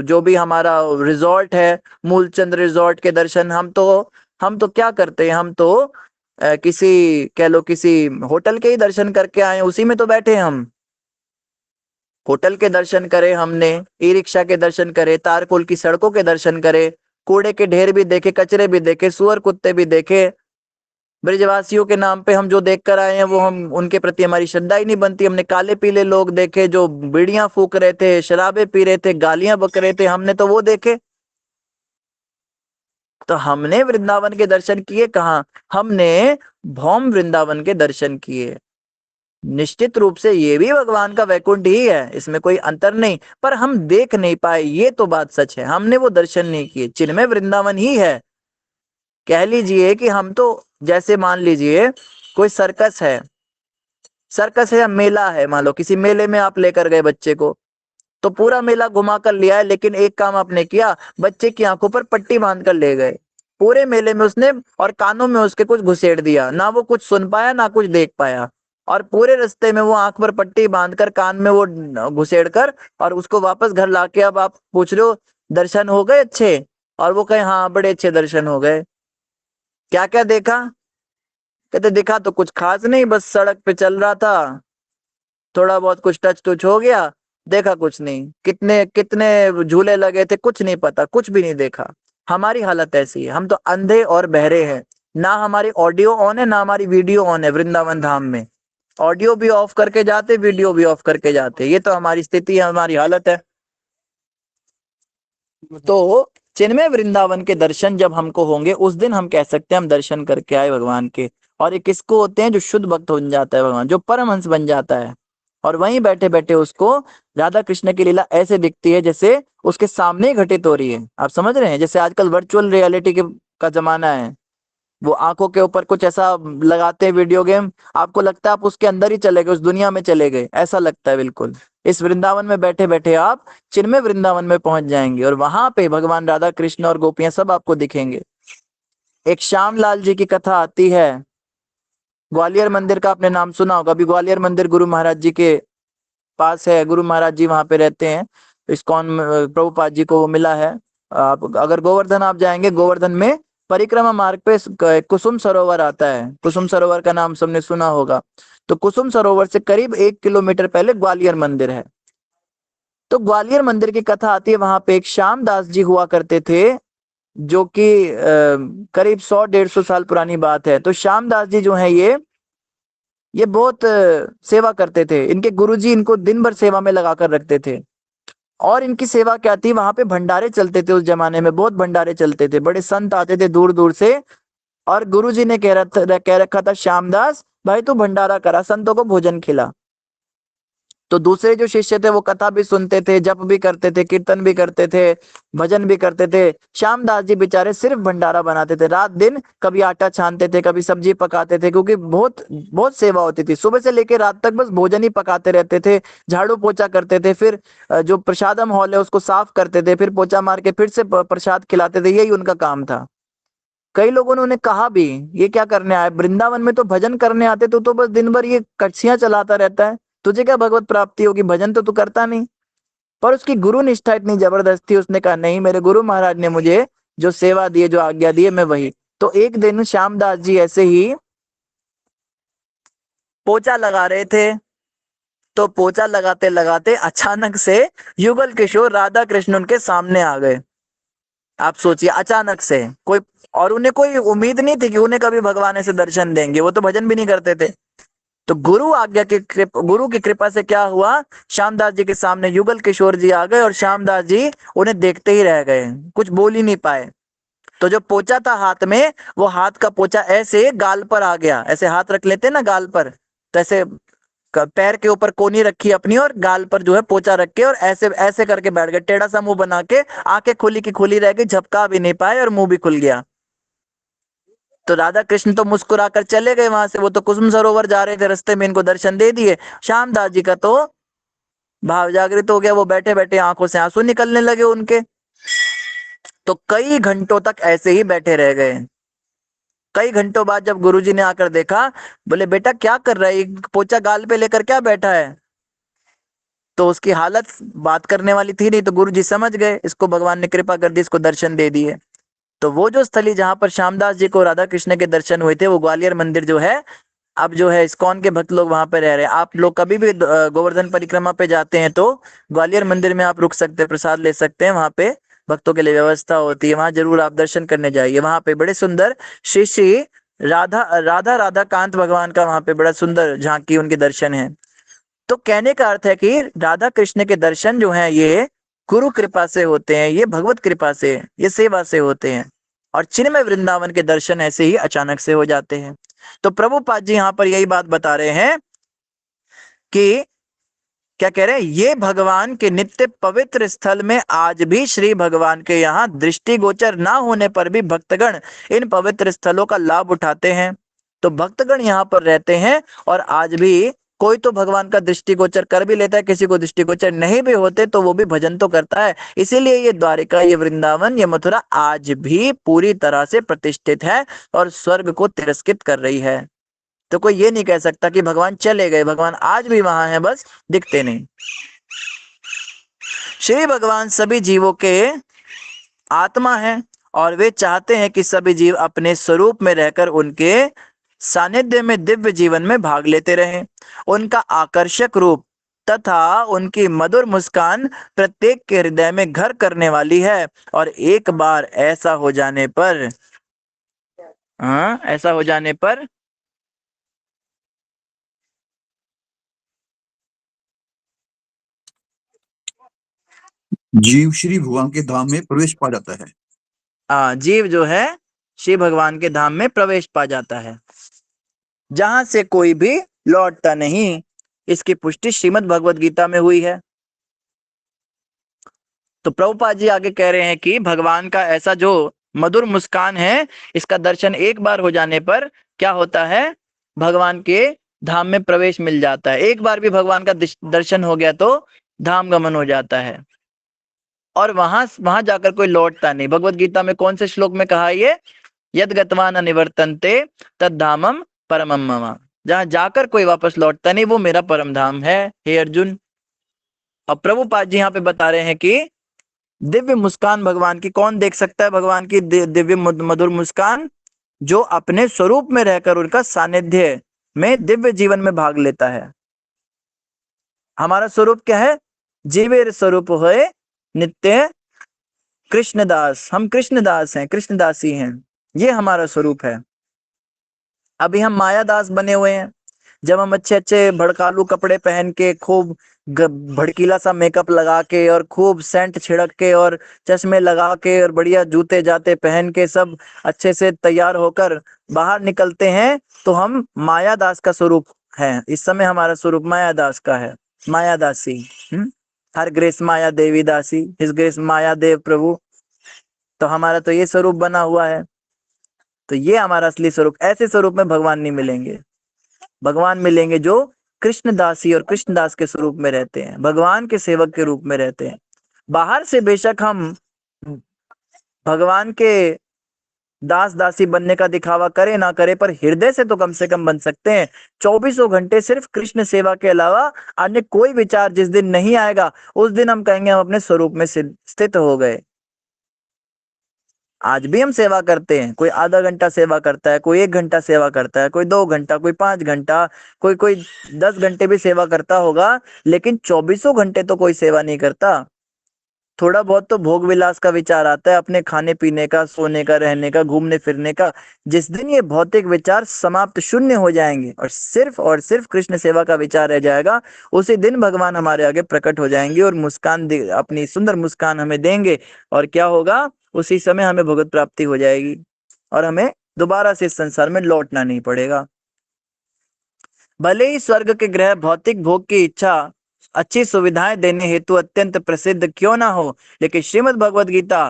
जो भी हमारा रिजॉर्ट है, मूलचंद रिजॉर्ट के दर्शन, हम तो क्या करते हैं, हम तो किसी, कह लो किसी होटल के ही दर्शन करके आए, उसी में तो बैठे हम। होटल के दर्शन करे हमने, ई रिक्शा के दर्शन करे, तारकोल की सड़कों के दर्शन करे, कूड़े के ढेर भी देखे, कचरे भी देखे, सुअर कुत्ते भी देखे। ब्रजवासियों के नाम पे हम जो देख कर आए हैं वो हम उनके प्रति हमारी श्रद्धा ही नहीं बनती। हमने काले पीले लोग देखे जो बीड़ियां फूक रहे थे, शराबे पी रहे थे, गालियां बक रहे थे, हमने तो वो देखे। तो हमने वृंदावन के दर्शन किए कहाँ, हमने भौम वृंदावन के दर्शन किए। निश्चित रूप से ये भी भगवान का वैकुंठ ही है, इसमें कोई अंतर नहीं, पर हम देख नहीं पाए, ये तो बात सच है, हमने वो दर्शन नहीं किए। चिन्मय वृंदावन ही है। कह लीजिए कि हम तो, जैसे मान लीजिए कोई सर्कस है, सर्कस है या मेला है, मान लो किसी मेले में आप लेकर गए बच्चे को, तो पूरा मेला घुमा कर लिया है, लेकिन एक काम आपने किया, बच्चे की आंखों पर पट्टी बांध कर ले गए, पूरे मेले में उसने, और कानों में उसके कुछ घुसेड़ दिया, ना वो कुछ सुन पाया ना कुछ देख पाया, और पूरे रास्ते में वो आंख पर पट्टी बांधकर कान में वो घुसेड़ कर, और उसको वापस घर लाके अब आप पूछ रहे हो दर्शन हो गए अच्छे, और वो कहे हाँ बड़े अच्छे दर्शन हो गए। क्या क्या देखा, कहते दिखा तो कुछ खास नहीं, बस सड़क पे चल रहा था, थोड़ा बहुत कुछ टच टुच हो गया, देखा कुछ नहीं, कितने कितने झूले लगे थे कुछ नहीं पता, कुछ भी नहीं देखा। हमारी हालत ऐसी है, हम तो अंधे और बहरे हैं, ना हमारी ऑडियो ऑन है ना हमारी वीडियो ऑन है वृंदावन धाम में। ऑडियो भी ऑफ करके जाते, वीडियो भी ऑफ करके जाते, ये तो हमारी स्थिति है, हमारी हालत है। तो चिन्मय वृंदावन के दर्शन जब हमको होंगे उस दिन हम कह सकते हैं हम दर्शन करके आए भगवान के। और ये किसको होते हैं? जो शुद्ध भक्त बन जाता है भगवान, जो परमहंस बन जाता है। और वहीं बैठे बैठे उसको राधा कृष्ण की लीला ऐसे दिखती है जैसे उसके सामने ही घटित हो रही है। आप समझ रहे हैं? जैसे आजकल वर्चुअल रियलिटी के का जमाना है, वो आंखों के ऊपर कुछ ऐसा लगाते हैं वीडियो गेम, आपको लगता है आप उसके अंदर ही चले गए, उस दुनिया में चले गए, ऐसा लगता है बिल्कुल। इस वृंदावन में बैठे बैठे आप चिन्मय वृंदावन में पहुंच जाएंगे और वहां पे भगवान राधा कृष्ण और गोपियां सब आपको दिखेंगे। एक श्याम लाल जी की कथा आती है, ग्वालियर मंदिर का आपने नाम सुना होगा। अभी ग्वालियर मंदिर गुरु महाराज जी के पास है, गुरु महाराज जी वहां पे रहते हैं। इस्कॉन प्रभुपाद जी को वो मिला है। आप अगर गोवर्धन आप जाएंगे, गोवर्धन में परिक्रमा मार्ग पे कुसुम सरोवर आता है, कुसुम सरोवर का नाम सबने सुना होगा। तो कुसुम सरोवर से करीब 1 किलोमीटर पहले ग्वालियर मंदिर है। तो ग्वालियर मंदिर की कथा आती है, वहां पे एक श्याम दास जी हुआ करते थे, जो कि करीब 100-150 साल पुरानी बात है। तो श्याम दास जी जो है ये बहुत सेवा करते थे। इनके गुरुजी इनको दिन भर सेवा में लगा कर रखते थे। और इनकी सेवा क्या थी, वहां पे भंडारे चलते थे, उस जमाने में बहुत भंडारे चलते थे, बड़े संत आते थे दूर दूर से। और गुरुजी ने कह रखा था, श्यामदास भाई तू भंडारा करा, संतों को भोजन खिला। तो दूसरे जो शिष्य थे वो कथा भी सुनते थे, जप भी करते थे, कीर्तन भी करते थे, भजन भी करते थे। श्यामदास जी बेचारे सिर्फ भंडारा बनाते थे रात दिन, कभी आटा छानते थे, कभी सब्जी पकाते थे, क्योंकि बहुत बहुत सेवा होती थी, सुबह से लेकर रात तक बस भोजन ही पकाते रहते थे। झाड़ू पोछा करते थे, फिर जो प्रसादम हॉल है उसको साफ करते थे, फिर पोछा मार के फिर से प्रसाद खिलाते थे, यही उनका काम था। कई लोगों ने उन्हें कहा भी, ये क्या करने आए वृंदावन में, तो भजन करने आते, तो बस दिन भर ये कड़छियां चलाता रहता है, तुझे क्या भगवत प्राप्ति होगी, भजन तो तू करता नहीं। पर उसकी गुरु निष्ठा इतनी जबरदस्त थी, उसने कहा नहीं, मेरे गुरु महाराज ने मुझे जो सेवा दी है, जो आज्ञा दी है, मैं वही। तो एक दिन श्यामदास जी ऐसे ही पोछा लगा रहे थे, तो पोछा लगाते लगाते अचानक से युगल किशोर राधा कृष्ण उनके सामने आ गए। आप सोचिए, अचानक से कोई, और उन्हें कोई उम्मीद नहीं थी कि उन्हें कभी भगवान ऐसे दर्शन देंगे, वो तो भजन भी नहीं करते थे। तो गुरु की कृपा से क्या हुआ, श्यामदास जी के सामने युगल किशोर जी आ गए और श्यामदास जी उन्हें देखते ही रह गए, कुछ बोल ही नहीं पाए। तो जो पोचा था हाथ में, वो हाथ का पोचा ऐसे गाल पर आ गया, ऐसे हाथ रख लेते ना गाल पर, तो ऐसे पैर के ऊपर कोनी रखी अपनी और गाल पर जो है पोचा रख के, और ऐसे ऐसे करके बैठ गए, टेढ़ा सा मुंह बना के, आंखें खुली की खुली रह गई, झपका भी नहीं पाए और मुंह भी खुल गया। तो राधा कृष्ण तो मुस्कुराकर चले गए वहां से, वो तो कुसुम सरोवर जा रहे थे, रास्ते में इनको दर्शन दे दिए। श्यामदास जी का तो भाव जागृत हो गया, वो बैठे बैठे आंखों से आंसू निकलने लगे उनके। तो कई घंटों तक ऐसे ही बैठे रह गए। कई घंटों बाद जब गुरुजी ने आकर देखा, बोले बेटा क्या कर रहा है, पोचा गाल पे लेकर क्या बैठा है। तो उसकी हालत बात करने वाली थी नहीं, तो गुरुजी समझ गए, इसको भगवान ने कृपा कर दी, इसको दर्शन दे दिए। तो वो जो स्थली जहां पर श्यामदास जी को राधा कृष्ण के दर्शन हुए थे, वो ग्वालियर मंदिर जो है, अब जो है इस्कॉन के भक्त लोग वहां पे रह रहे हैं। आप लोग कभी भी गोवर्धन परिक्रमा पे जाते हैं तो ग्वालियर मंदिर में आप रुक सकते हैं, प्रसाद ले सकते हैं, वहां पे भक्तों के लिए व्यवस्था होती है, वहां जरूर आप दर्शन करने जाइए। वहां पे बड़े सुंदर श्री श्री राधा राधा राधा कांत भगवान का वहां पे बड़ा सुंदर झांकी उनके दर्शन है। तो कहने का अर्थ है कि राधा कृष्ण के दर्शन जो हैं ये गुरु कृपा से होते हैं, ये भगवत कृपा से, ये सेवा से होते हैं। और चिन्मय वृंदावन के दर्शन ऐसे ही अचानक से हो जाते हैं। तो प्रभुपाद जी यहाँ पर यही बात बता रहे हैं कि क्या कह रहे हैं, ये भगवान के नित्य पवित्र स्थल में आज भी श्री भगवान के यहाँ दृष्टिगोचर ना होने पर भी भक्तगण इन पवित्र स्थलों का लाभ उठाते हैं। तो भक्तगण यहाँ पर रहते हैं और आज भी कोई तो भगवान का दृष्टिगोचर कर भी लेता है, किसी को दृष्टिगोचर नहीं भी होते तो वो भी भजन तो करता है। इसीलिए ये द्वारिका, ये वृंदावन, ये मथुरा आज भी पूरी तरह से प्रतिष्ठित है और स्वर्ग को तिरस्कृत कर रही है। तो कोई ये नहीं कह सकता कि भगवान चले गए, भगवान आज भी वहां है, बस दिखते नहीं। श्री भगवान सभी जीवों के आत्मा है और वे चाहते हैं कि सभी जीव अपने स्वरूप में रहकर उनके सानिध्य में दिव्य जीवन में भाग लेते रहे। उनका आकर्षक रूप तथा उनकी मधुर मुस्कान प्रत्येक के हृदय में घर करने वाली है। और एक बार ऐसा हो जाने पर, ऐसा हो जाने पर जीव श्री भगवान के धाम में प्रवेश पा जाता है। जीव जो है श्री भगवान के धाम में प्रवेश पा जाता है, जहां से कोई भी लौटता नहीं। इसकी पुष्टि श्रीमद् भगवद गीता में हुई है। तो प्रभुपाद जी आगे कह रहे हैं कि भगवान का ऐसा जो मधुर मुस्कान है, इसका दर्शन एक बार हो जाने पर क्या होता है, भगवान के धाम में प्रवेश मिल जाता है। एक बार भी भगवान का दर्शन हो गया तो धाम गमन हो जाता है, और वहां वहां जाकर कोई लौटता नहीं। भगवत गीता में कौन से श्लोक में कहा ये, यद गत्वा न निवर्तन्ते तद धामम परमम मम। जहां जाकर कोई वापस लौटता नहीं वो मेरा परम धाम है, हे अर्जुन। अब प्रभुपाद जी यहाँ पे बता रहे हैं कि दिव्य मुस्कान भगवान की कौन देख सकता है, भगवान की दिव्य मधुर मुस्कान, जो अपने स्वरूप में रहकर उनका सानिध्य में दिव्य जीवन में भाग लेता है। हमारा स्वरूप क्या है, जीवेर स्वरूप है नित्य कृष्णदास। हम कृष्णदास हैं, कृष्णदासी हैं, ये हमारा स्वरूप है। अभी हम मायादास बने हुए हैं। जब हम अच्छे अच्छे भड़कालू कपड़े पहन के, खूब भड़कीला सा मेकअप लगा के और खूब सेंट छिड़क के और चश्मे लगा के और बढ़िया जूते जाते पहन के सब अच्छे से तैयार होकर बाहर निकलते हैं, तो हम मायादास का स्वरूप है। इस समय हमारा स्वरूप मायादास का है, मायादासी। हर ग्रेस माया देवी दासी, हिज ग्रेस माया देव प्रभु। तो हमारा तो ये स्वरूप बना हुआ है। तो ये हमारा असली स्वरूप। ऐसे स्वरूप में भगवान नहीं मिलेंगे। भगवान मिलेंगे जो कृष्णदासी और कृष्णदास के स्वरूप में रहते हैं, भगवान के सेवक के रूप में रहते हैं। बाहर से बेशक हम भगवान के दास दासी बनने का दिखावा करे ना करे, पर हृदय से तो कम से कम बन सकते हैं। 24 घंटे सिर्फ कृष्ण सेवा के अलावा अन्य कोई विचार जिस दिन नहीं आएगा, उस दिन हम कहेंगे हम अपने स्वरूप में स्थित हो गए। आज भी हम सेवा करते हैं, कोई आधा घंटा सेवा करता है, कोई 1 घंटा सेवा करता है, कोई 2 घंटा, कोई 5 घंटा, कोई 10 घंटे भी सेवा करता होगा, लेकिन 24 घंटे तो कोई सेवा नहीं करता। थोड़ा बहुत तो भोग विलास का विचार आता है, अपने खाने पीने का, सोने का, रहने का, घूमने फिरने का। जिस दिन ये भौतिक विचार समाप्त, शून्य हो जाएंगे और सिर्फ कृष्ण सेवा का विचार रह जाएगा, उसी दिन भगवान हमारे आगे प्रकट हो जाएंगे और मुस्कान, अपनी सुंदर मुस्कान हमें देंगे। और क्या होगा, उसी समय हमें भगवत प्राप्ति हो जाएगी और हमें दोबारा से इस संसार में लौटना नहीं पड़ेगा। भले ही स्वर्ग के ग्रह भौतिक भोग की इच्छा, अच्छी सुविधाएं देने हेतु अत्यंत प्रसिद्ध क्यों ना हो, लेकिन श्रीमद् भगवद गीता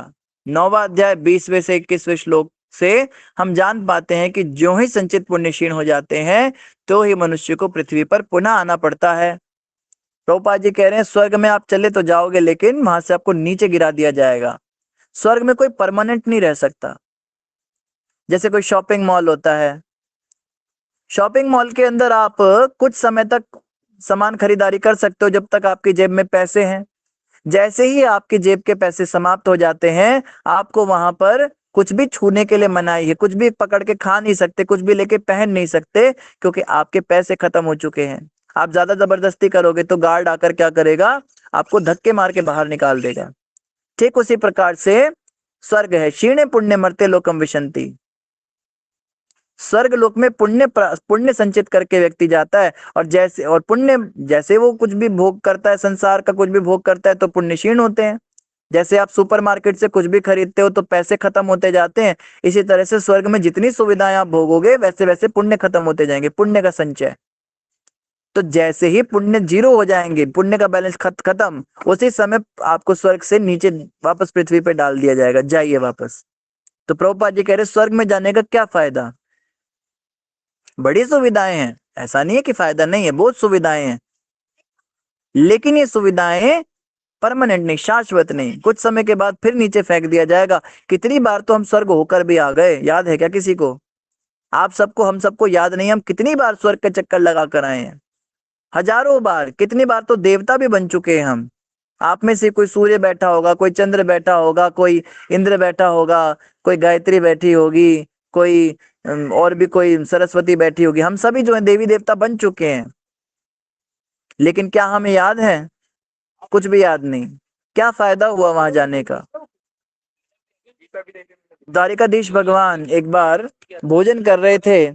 9वां अध्याय 20वें से 21वें श्लोक से हम जान पाते हैं कि जो ही संचित पुण्य क्षीण हो जाते हैं, तो ही मनुष्य को पृथ्वी पर पुनः आना पड़ता है। प्रभुपाद जी कह रहे हैं स्वर्ग में आप चले तो जाओगे, लेकिन वहां से आपको नीचे गिरा दिया जाएगा। स्वर्ग में कोई परमानेंट नहीं रह सकता। जैसे कोई शॉपिंग मॉल होता है, शॉपिंग मॉल के अंदर आप कुछ समय तक सामान खरीदारी कर सकते हो जब तक आपकी जेब में पैसे हैं। जैसे ही आपकी जेब के पैसे समाप्त हो जाते हैं, आपको वहां पर कुछ भी छूने के लिए मनाही है, कुछ भी पकड़ के खा नहीं सकते, कुछ भी लेके पहन नहीं सकते, क्योंकि आपके पैसे खत्म हो चुके हैं। आप ज्यादा जबरदस्ती करोगे तो गार्ड आकर क्या करेगा, आपको धक्के मार के बाहर निकाल देगा। ठीक उसी प्रकार से स्वर्ग है, क्षीणे पुण्य मर्ते लोकम विशंति। स्वर्ग लोक में पुण्य संचित करके व्यक्ति जाता है, और पुण्य जैसे वो कुछ भी भोग करता है, संसार का कुछ भी भोग करता है, तो पुण्य क्षीण होते हैं। जैसे आप सुपरमार्केट से कुछ भी खरीदते हो तो पैसे खत्म होते जाते हैं, इसी तरह से स्वर्ग में जितनी सुविधाएं आप भोगोगे वैसे वैसे पुण्य खत्म होते जाएंगे, पुण्य का संचय। तो जैसे ही पुण्य जीरो हो जाएंगे, पुण्य का बैलेंस खत्म, उसी समय आपको स्वर्ग से नीचे वापस पृथ्वी पे डाल दिया जाएगा, जाइए वापस। तो प्रभुपाद जी कह रहे स्वर्ग में जाने का क्या फायदा, बड़ी सुविधाएं हैं, ऐसा नहीं है कि फायदा नहीं है, बहुत सुविधाएं हैं, लेकिन ये सुविधाएं परमानेंट नहीं, शाश्वत नहीं। कुछ समय के बाद फिर नीचे फेंक दिया जाएगा। कितनी बार तो हम स्वर्ग होकर भी आ गए, याद है क्या किसी को? आप सबको, हम सबको याद नहीं, हम कितनी बार स्वर्ग के चक्कर लगा कर आए हैं, हजारों बार। कितनी बार तो देवता भी बन चुके हैं हम। आप में से कोई सूर्य बैठा होगा, कोई चंद्र बैठा होगा, कोई इंद्र बैठा होगा, कोई गायत्री बैठी होगी, कोई और भी कोई सरस्वती बैठी होगी, हम सभी जो है देवी देवता बन चुके हैं, लेकिन क्या हमें याद है? कुछ भी याद नहीं। क्या फायदा हुआ वहां जाने का? द्वारिकाधीश भगवान एक बार भोजन कर रहे थे,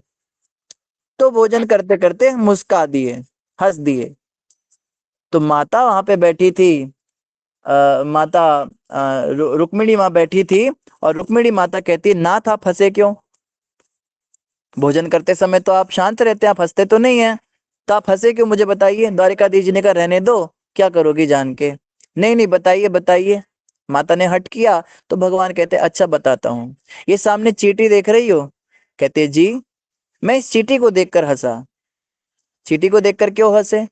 तो भोजन करते करते मुस्का दिए, हंस दिए। तो माता वहां पे बैठी थी, माता रुक्मिणी माँ बैठी थी, और रुक्मिणी माता कहती, नाथ आप हंसे क्यों? भोजन करते समय तो आप शांत रहते हैं, आप हंसते तो नहीं है, तो आप हंसे क्यों, मुझे बताइए। द्वारिकाधीश जी ने कहा, रहने दो, क्या करोगी जान के। नहीं नहीं, बताइए बताइए। माता ने हट किया, तो भगवान कहते, अच्छा बताता हूँ। ये सामने चींटी देख रही हो? कहते, जी। मैं इस चींटी को देखकर हंसा। चींटी को देखकर क्यों हंसे?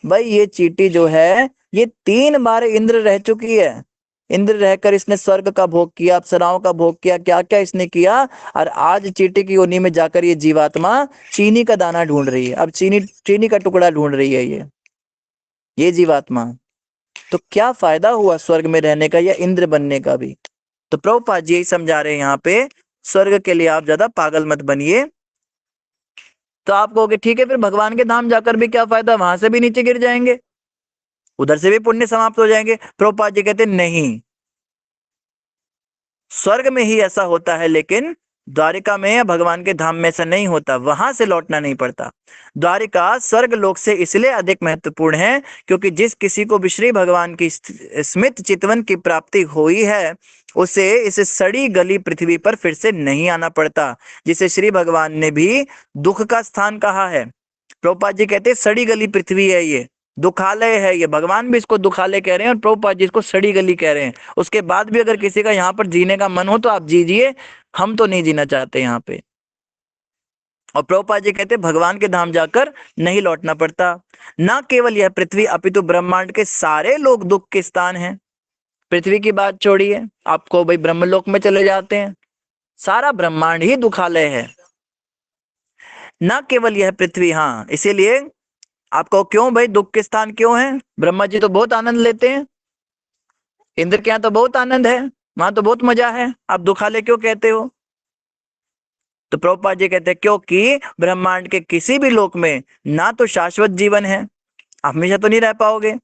भाई ये चींटी जो है, ये 3 बार इंद्र रह चुकी है। इंद्र रहकर इसने स्वर्ग का भोग किया, अप्सराओं का भोग किया, क्या क्या इसने किया। और आज चींटी की योनि में जाकर ये जीवात्मा चीनी का दाना ढूंढ रही है, अब चीनी चीनी का टुकड़ा ढूंढ रही है ये जीवात्मा। तो क्या फायदा हुआ स्वर्ग में रहने का या इंद्र बनने का भी? तो प्रभुपाद जी यही समझा रहे हैं यहाँ पे, स्वर्ग के लिए आप ज्यादा पागल मत बनिए। तो आप कहोगे ठीक है, फिर भगवान के धाम जाकर भी क्या फायदा, वहां से भी नीचे गिर जाएंगे, उधर से भी पुण्य समाप्त हो जाएंगे। प्रभुपाद जी कहते नहीं, स्वर्ग में ही ऐसा होता है, लेकिन द्वारिका में या भगवान के धाम में ऐसा नहीं होता, वहां से लौटना नहीं पड़ता। द्वारिका स्वर्ग लोक से इसलिए अधिक महत्वपूर्ण है, क्योंकि जिस किसी को भी श्री भगवान की स्मित चितवन की प्राप्ति हुई है, उसे इस सड़ी गली पृथ्वी पर फिर से नहीं आना पड़ता, जिसे श्री भगवान ने भी दुख का स्थान कहा है। प्रभुपाद जी कहते हैं सड़ी गली पृथ्वी है, ये दुखालय है, ये भगवान भी इसको दुखालय कह रहे हैं और प्रभुपाद जी इसको सड़ी गली कह रहे हैं। उसके बाद भी अगर किसी का यहाँ पर जीने का मन हो तो आप जीजिए, हम तो नहीं जीना चाहते यहाँ पे। और प्रभुपाद जी कहते भगवान के धाम जाकर नहीं लौटना पड़ता। ना केवल यह पृथ्वी अपितु ब्रह्मांड के सारे लोग दुख के स्थान हैं। पृथ्वी की बात छोड़िए, आपको भाई ब्रह्मलोक में चले जाते हैं, सारा ब्रह्मांड ही दुखालय है। ना केवल यह पृथ्वी, हाँ इसीलिए आपको क्यों भाई दुख के स्थान क्यों है? ब्रह्मा जी तो बहुत आनंद लेते हैं, इंद्र के यहाँ तो बहुत आनंद है, वहां तो बहुत मजा है, आप दुखालय क्यों कहते हो? तो प्रभुपाद जी कहते हैं क्योंकि ब्रह्मांड के किसी भी लोक में ना तो शाश्वत जीवन है, आप हमेशा तो नहीं रह पाओगे,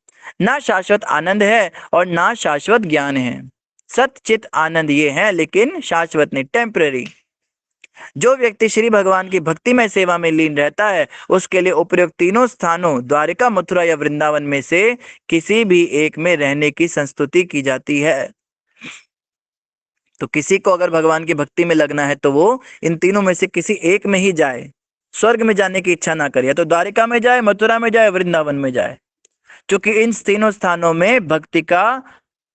ना शाश्वत आनंद है और ना शाश्वत ज्ञान है। सतचित आनंद ये है, लेकिन शाश्वत नहीं, टेम्पररी। जो व्यक्ति श्री भगवान की भक्तिमय सेवा में लीन रहता है, उसके लिए उपयुक्त तीनों स्थानों द्वारिका, मथुरा या वृंदावन में से किसी भी एक में रहने की संस्तुति की जाती है। तो किसी को अगर भगवान की भक्ति में लगना है तो वो इन तीनों में से किसी एक में ही जाए, स्वर्ग में जाने की इच्छा ना करे, तो द्वारिका में जाए, मथुरा में जाए, वृंदावन में जाए, क्योंकि इन तीनों स्थानों में भक्ति का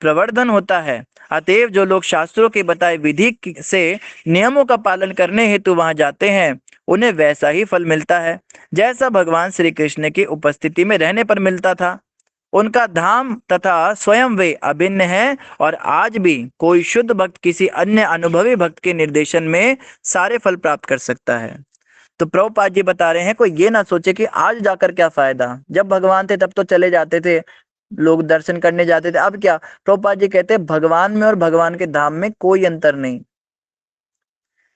प्रवर्धन होता है। अतएव जो लोग शास्त्रों के बताए विधि से नियमों का पालन करने हेतु वहां जाते हैं, उन्हें वैसा ही फल मिलता है जैसा भगवान श्री कृष्ण की उपस्थिति में रहने पर मिलता था। उनका धाम तथा स्वयं वे अभिन्न है, और आज भी कोई शुद्ध भक्त किसी अन्य अनुभवी भक्त के निर्देशन में सारे फल प्राप्त कर सकता है। तो प्रभुपाद जी बता रहे हैं, कोई ये ना सोचे कि आज जाकर क्या फायदा, जब भगवान थे तब तो चले जाते थे, लोग दर्शन करने जाते थे, अब क्या? प्रभुपाद जी कहते हैं भगवान में और भगवान के धाम में कोई अंतर नहीं।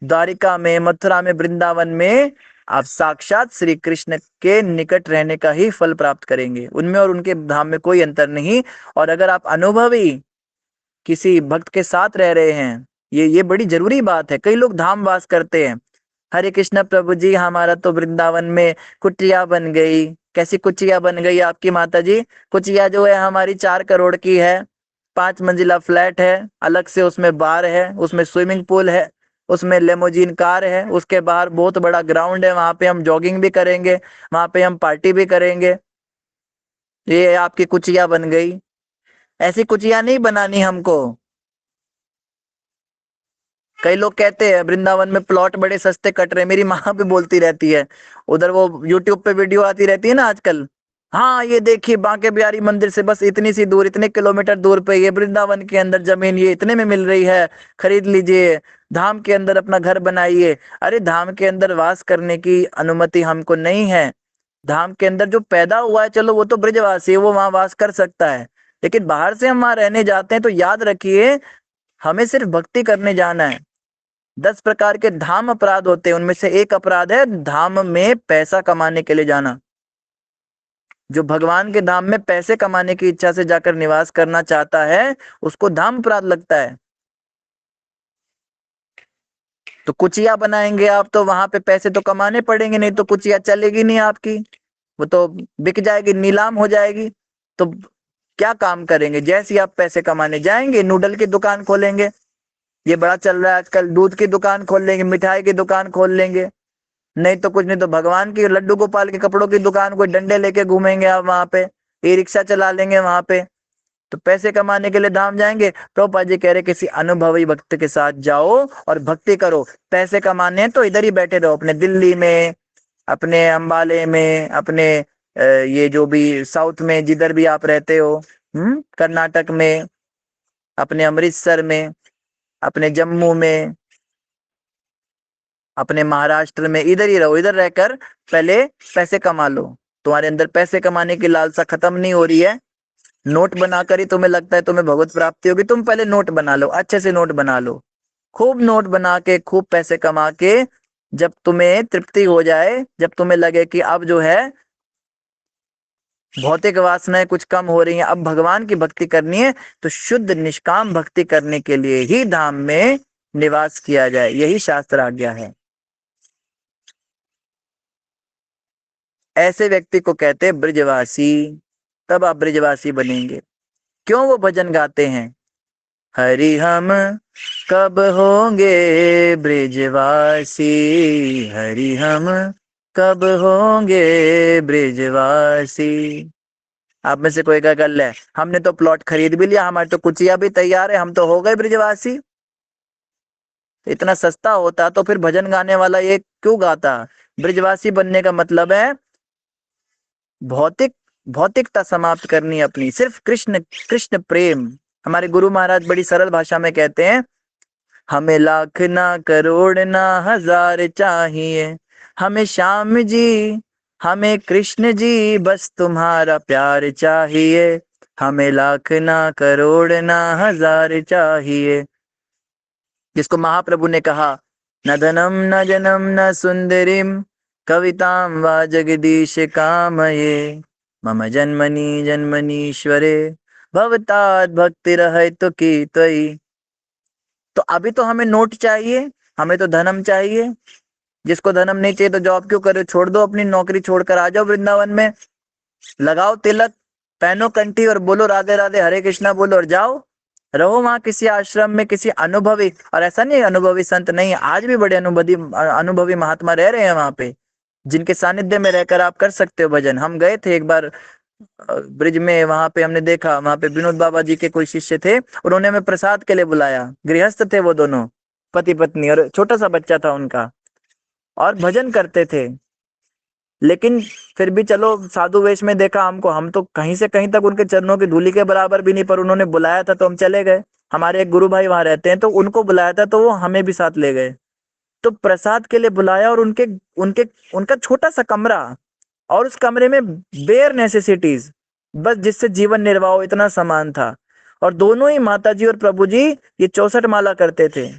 द्वारिका में, मथुरा में, वृंदावन में आप साक्षात श्री कृष्ण के निकट रहने का ही फल प्राप्त करेंगे, उनमें और उनके धाम में कोई अंतर नहीं। और अगर आप अनुभवी किसी भक्त के साथ रह रहे हैं, ये बड़ी जरूरी बात है। कई लोग धाम वास करते हैं, हरे कृष्ण प्रभु जी, हमारा तो वृंदावन में कुटिया बन गई। कैसी कुचिया बन गई आपकी माता जी? कुचिया जो है हमारी 4 करोड़ की है, 5 मंजिला फ्लैट है, अलग से उसमें बार है, उसमें स्विमिंग पूल है, उसमें लेमोजीन कार है, उसके बाहर बहुत बड़ा ग्राउंड है, वहां पे हम जॉगिंग भी करेंगे, वहां पे हम पार्टी भी करेंगे। ये आपकी कुचिया बन गई। ऐसी कुचिया नहीं बनानी हमको। कई लोग कहते हैं वृंदावन में प्लॉट बड़े सस्ते कट रहे, मेरी माँ भी बोलती रहती है, उधर वो यूट्यूब पे वीडियो आती रहती है ना आजकल, हाँ ये देखिए बांके बिहारी मंदिर से बस इतनी सी दूर, इतने किलोमीटर दूर पे ये वृंदावन के अंदर जमीन ये इतने में मिल रही है, खरीद लीजिए, धाम के अंदर अपना घर बनाइए। अरे धाम के अंदर वास करने की अनुमति हमको नहीं है। धाम के अंदर जो पैदा हुआ है, चलो वो तो ब्रजवासी है, वो वहां वास कर सकता है, लेकिन बाहर से हम वहां रहने जाते हैं तो याद रखिए, हमें सिर्फ भक्ति करने जाना है। 10 प्रकार के धाम अपराध होते हैं, उनमें से एक अपराध है धाम में पैसा कमाने के लिए जाना। जो भगवान के धाम में पैसे कमाने की इच्छा से जाकर निवास करना चाहता है उसको धाम अपराध लगता है। तो कुचिया बनाएंगे आप तो वहां पे पैसे तो कमाने पड़ेंगे, नहीं तो कुचिया चलेगी नहीं आपकी, वो तो बिक जाएगी, नीलाम हो जाएगी। तो क्या काम करेंगे? जैसे ही आप पैसे कमाने जाएंगे नूडल की दुकान खोलेंगे, ये बड़ा चल रहा है आजकल, दूध की दुकान खोल लेंगे, मिठाई की दुकान खोल लेंगे, नहीं तो कुछ नहीं तो भगवान की लड्डू गोपाल के कपड़ों की दुकान, कोई डंडे लेके घूमेंगे आप वहां पे, ई रिक्शा चला लेंगे वहां पे। तो पैसे कमाने के लिए धाम जाएंगे। प्रभुपाद जी कह रहे किसी अनुभवी भक्त के साथ जाओ और भक्ति करो। पैसे कमाने हैं तो इधर ही बैठे रहो, अपने दिल्ली में, अपने अंबाले में, अपने ये जो भी साउथ में जिधर भी आप रहते हो, कर्नाटक में, अपने अमृतसर में, अपने जम्मू में, अपने महाराष्ट्र में, इधर ही रहो। इधर रहकर पहले पैसे कमा लो। तुम्हारे अंदर पैसे कमाने की लालसा खत्म नहीं हो रही है, नोट बनाकर ही तुम्हें लगता है तुम्हें भगवत प्राप्ति होगी, तुम पहले नोट बना लो, अच्छे से नोट बना लो, खूब नोट बना के खूब पैसे कमा के, जब तुम्हें तृप्ति हो जाए, जब तुम्हें लगे कि अब जो है भौतिक वासनाएं कुछ कम हो रही हैं, अब भगवान की भक्ति करनी है, तो शुद्ध निष्काम भक्ति करने के लिए ही धाम में निवास किया जाए, यही शास्त्र आज्ञा है। ऐसे व्यक्ति को कहते हैं ब्रजवासी। तब आप ब्रजवासी बनेंगे। क्यों वो भजन गाते हैं? हरि हम कब होंगे ब्रजवासी, हरि हम कब होंगे ब्रजवासी। आप में से कोई क्या कर ले, हमने तो प्लॉट खरीद भी लिया, हमारे तो कुचिया भी तैयार है, हम तो हो गए ब्रजवासी। इतना सस्ता होता तो फिर भजन गाने वाला ये क्यों गाता? ब्रजवासी बनने का मतलब है भौतिकता समाप्त करनी अपनी, सिर्फ कृष्ण कृष्ण प्रेम। हमारे गुरु महाराज बड़ी सरल भाषा में कहते हैं, हमें लाख ना करोड़ ना हजार चाहिए, हमें श्याम जी, हमें कृष्ण जी, बस तुम्हारा प्यार चाहिए, हमें लाख ना करोड़ ना हजार चाहिए। जिसको महाप्रभु ने कहा, न धनम न जनम न सुंदरीम कविताम वा जगदीश कामये, मम जन्मनि जन्मनीश्वरे भवतात् भक्ति रहे तो की त्वयि। तो अभी तो हमें नोट चाहिए, हमें तो धनम चाहिए। जिसको धनम नहीं चाहिए तो जॉब क्यों करे, छोड़ दो अपनी नौकरी, छोड़कर आ जाओ वृंदावन में, लगाओ तिलक, पहनो कंठी और बोलो राधे राधे हरे कृष्णा बोलो और जाओ, रहो वहां किसी आश्रम में, किसी अनुभवी। और ऐसा नहीं अनुभवी संत नहीं, आज भी बड़े अनुभवी महात्मा रह रहे हैं वहां पे, जिनके सानिध्य में रहकर आप कर सकते हो भजन। हम गए थे एक बार ब्रिज में, वहां पे हमने देखा, वहां पे विनोद बाबा जी के कोई शिष्य थे, उन्होंने हमें प्रसाद के लिए बुलाया, गृहस्थ थे वो दोनों, पति पत्नी, और छोटा सा बच्चा था उनका, और भजन करते थे। लेकिन फिर भी चलो साधु वेश में देखा हमको, हम तो कहीं से कहीं तक उनके चरणों की धूली के बराबर भी नहीं, पर उन्होंने बुलाया था तो हम चले गए। हमारे एक गुरु भाई वहां रहते हैं, तो उनको बुलाया था तो वो हमें भी साथ ले गए। तो प्रसाद के लिए बुलाया, और उनके उनके उनका छोटा सा कमरा, और उस कमरे में बेयर नेसेसिटीज, बस जिससे जीवन निर्वाह हो, इतना सामान था। और दोनों ही माता जी और प्रभु जी ये 64 माला करते थे,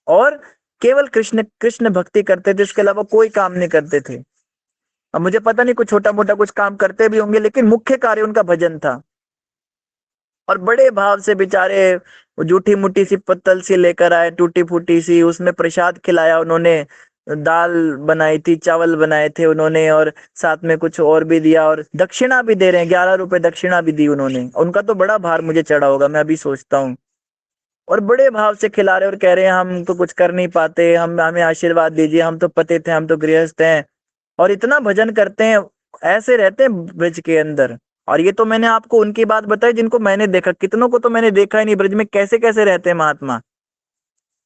और केवल कृष्ण कृष्ण भक्ति करते थे, इसके अलावा कोई काम नहीं करते थे। अब मुझे पता नहीं कुछ छोटा मोटा कुछ काम करते भी होंगे, लेकिन मुख्य कार्य उनका भजन था। और बड़े भाव से बेचारे जूठी मुट्ठी सी पत्तल सी लेकर आए, टूटी फूटी सी, उसमें प्रसाद खिलाया उन्होंने, दाल बनाई थी, चावल बनाए थे उन्होंने, और साथ में कुछ और भी दिया, और दक्षिणा भी दे रहे हैं, 11 रुपए दक्षिणा भी दी उन्होंने। उनका तो बड़ा भार मुझे चढ़ा होगा, मैं अभी सोचता हूँ। और बड़े भाव से खिला रहे और कह रहे हैं हम तो कुछ कर नहीं पाते, हम हमें आशीर्वाद दीजिए, हम तो पतित थे, हम तो गृहस्थ हैं। और इतना भजन करते हैं, ऐसे रहते हैं ब्रज के अंदर। और ये तो मैंने आपको उनकी बात बताई जिनको मैंने देखा, कितनों को तो मैंने देखा ही नहीं ब्रज में कैसे कैसे रहते हैं महात्मा।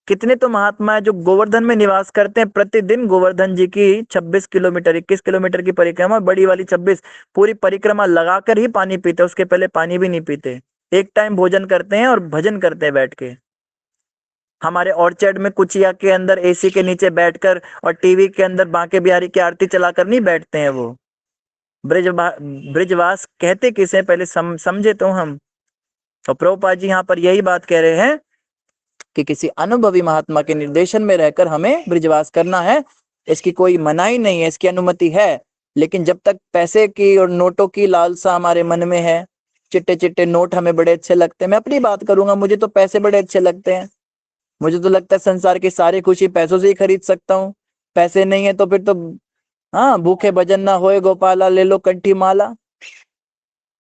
कितने तो महात्मा है जो गोवर्धन में निवास करते हैं, प्रतिदिन गोवर्धन जी की 26 किलोमीटर 21 किलोमीटर की परिक्रमा, बड़ी वाली 26 पूरी परिक्रमा लगाकर ही पानी पीते, उसके पहले पानी भी नहीं पीते। एक टाइम भोजन करते हैं और भजन करते हैं बैठ के। हमारे ऑर्चर्ड में कुचिया के अंदर एसी के नीचे बैठकर और टीवी के अंदर बांके बिहारी की आरती चलाकर नहीं बैठते हैं वो। ब्रिजवास कहते किसे, पहले समझे तो हम। और प्रभुपाद जी यहाँ पर यही बात कह रहे हैं कि किसी अनुभवी महात्मा के निर्देशन में रहकर हमें ब्रिजवास करना है। इसकी कोई मनाही नहीं है, इसकी अनुमति है। लेकिन जब तक पैसे की और नोटों की लालसा हमारे मन में है, चिट्टे चिट्टे नोट हमें बड़े अच्छे लगते हैं। मैं अपनी बात करूंगा, मुझे तो पैसे बड़े अच्छे लगते हैं। मुझे तो लगता है संसार की सारी खुशी पैसों से ही खरीद सकता हूँ। पैसे नहीं है तो फिर तो हाँ, भूखे भजन ना होए गोपाला, ले लो कंठी माला।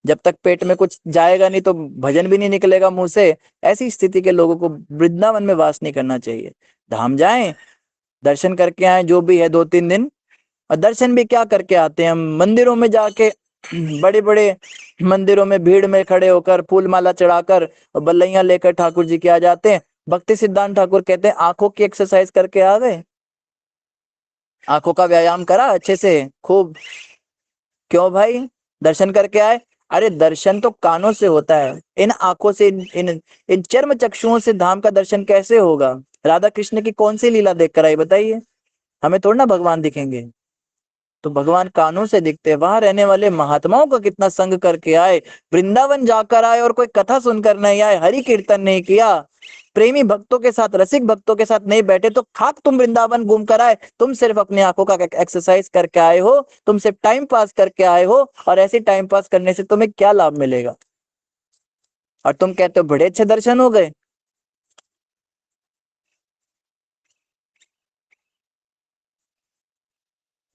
जब तक पेट में कुछ जाएगा नहीं तो भजन भी नहीं निकलेगा मुंह से। ऐसी स्थिति के लोगों को वृंदावन में वास नहीं करना चाहिए। धाम जाएं, दर्शन करके आए, जो भी है 2-3 दिन। और दर्शन भी क्या करके आते हैं हम, मंदिरों में जाके बड़े बड़े मंदिरों में भीड़ में खड़े होकर फूल माला चढ़ाकर और बल्लैया लेकर ठाकुर जी के आ जाते हैं। भक्ति सिद्धांत ठाकुर कहते हैं आंखों की एक्सरसाइज करके आ गए, आंखों का व्यायाम करा अच्छे से खूब। क्यों भाई, दर्शन करके आए? अरे दर्शन तो कानों से होता है, इन आंखों से, इन चर्म चक्षुओं से धाम का दर्शन कैसे होगा? राधा कृष्ण की कौन सी लीला देख कर आई बताइए? हमें थोड़ा ना भगवान दिखेंगे, तो भगवान कानों से दिखते हैं। वहां रहने वाले महात्माओं का कितना संग करके आए, वृंदावन जाकर आए और कोई कथा सुनकर नहीं आए, हरि कीर्तन नहीं किया, प्रेमी भक्तों के साथ, रसिक भक्तों के साथ नहीं बैठे, तो खाक तुम वृंदावन घूम कर आए। तुम सिर्फ अपनी आंखों का एक्सरसाइज करके आए हो, तुम सिर्फ टाइम पास करके आए हो। और ऐसे टाइम पास करने से तुम्हें क्या लाभ मिलेगा? और तुम कहते हो बड़े अच्छे दर्शन हो गए।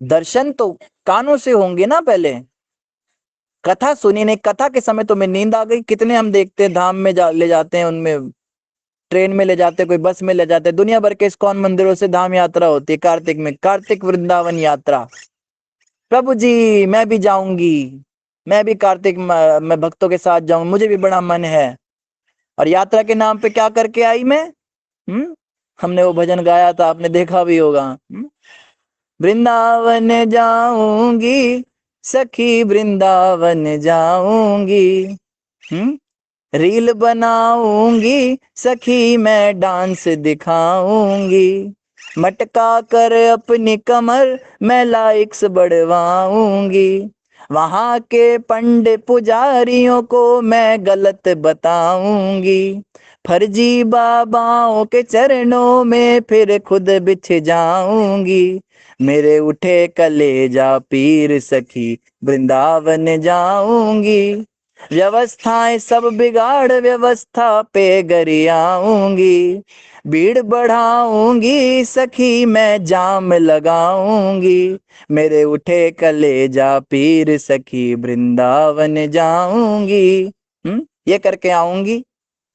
दर्शन तो कानों से होंगे ना पहले, कथा सुनी नहीं। कथा के समय तुम्हें नींद आ गई। कितने हम देखते हैं धाम में ले जाते हैं, उनमें ट्रेन में ले जाते, कोई बस में ले जाते। दुनिया भर के इस्कॉन मंदिरों से धाम यात्रा होती है कार्तिक में, कार्तिक वृंदावन यात्रा। प्रभु जी मैं भी जाऊंगी, मैं भी कार्तिक में भक्तों के साथ जाऊं, मुझे भी बड़ा मन है। और यात्रा के नाम पे क्या करके आई मैं? हमने वो भजन गाया था, आपने देखा भी होगा। वृंदावन जाऊंगी सखी, वृंदावन जाऊंगी, रील बनाऊंगी सखी, मैं डांस दिखाऊंगी, मटका कर अपनी कमर मैं लाइक्स बढ़वाऊंगी, वहां के पंडित पुजारियों को मैं गलत बताऊंगी, फर्जी बाबाओं के चरणों में फिर खुद बिछ जाऊंगी, मेरे उठे कलेजा पीर सखी, वृंदावन जाऊंगी, व्यवस्थाएं सब बिगाड़ व्यवस्था पे गरियाऊंगी, भीड़ बढ़ाऊंगी सखी, मैं जाम लगाऊंगी, मेरे उठे कलेजा पीर सखी, वृंदावन जाऊंगी। ये करके आऊंगी।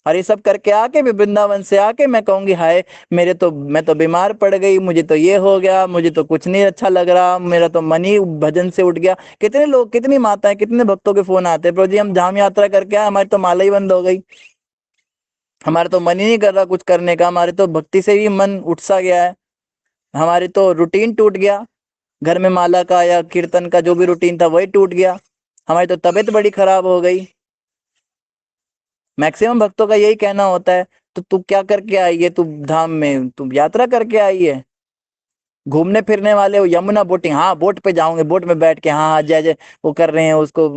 और ये सब करके आके भी वृंदावन से आके मैं कहूंगी हाय, मैं तो बीमार पड़ गई, मुझे तो ये हो गया, मुझे तो कुछ नहीं अच्छा लग रहा, मेरा तो मन ही भजन से उठ गया। कितने लोग, कितनी माताएं, कितने भक्तों के फोन आते हैं, प्रभु जी हम धाम यात्रा करके आए, हमारी तो माला ही बंद हो गई, हमारा तो मन ही नहीं कर रहा कुछ करने का, हमारे तो भक्ति से ही मन उठ सा गया है, हमारी तो रूटीन टूट गया, घर में माला का या कीर्तन का जो भी रूटीन था वही टूट गया, हमारी तो तबीयत बड़ी खराब हो गई। मैक्सिमम भक्तों का यही कहना होता है। तो तू क्या करके आई है? तू धाम में तू यात्रा करके आई है? घूमने फिरने वाले हो, यमुना बोटिंग, हाँ बोट पे जाऊंगे, बोट में बैठ के, हाँ जय जय वो कर रहे हैं, उसको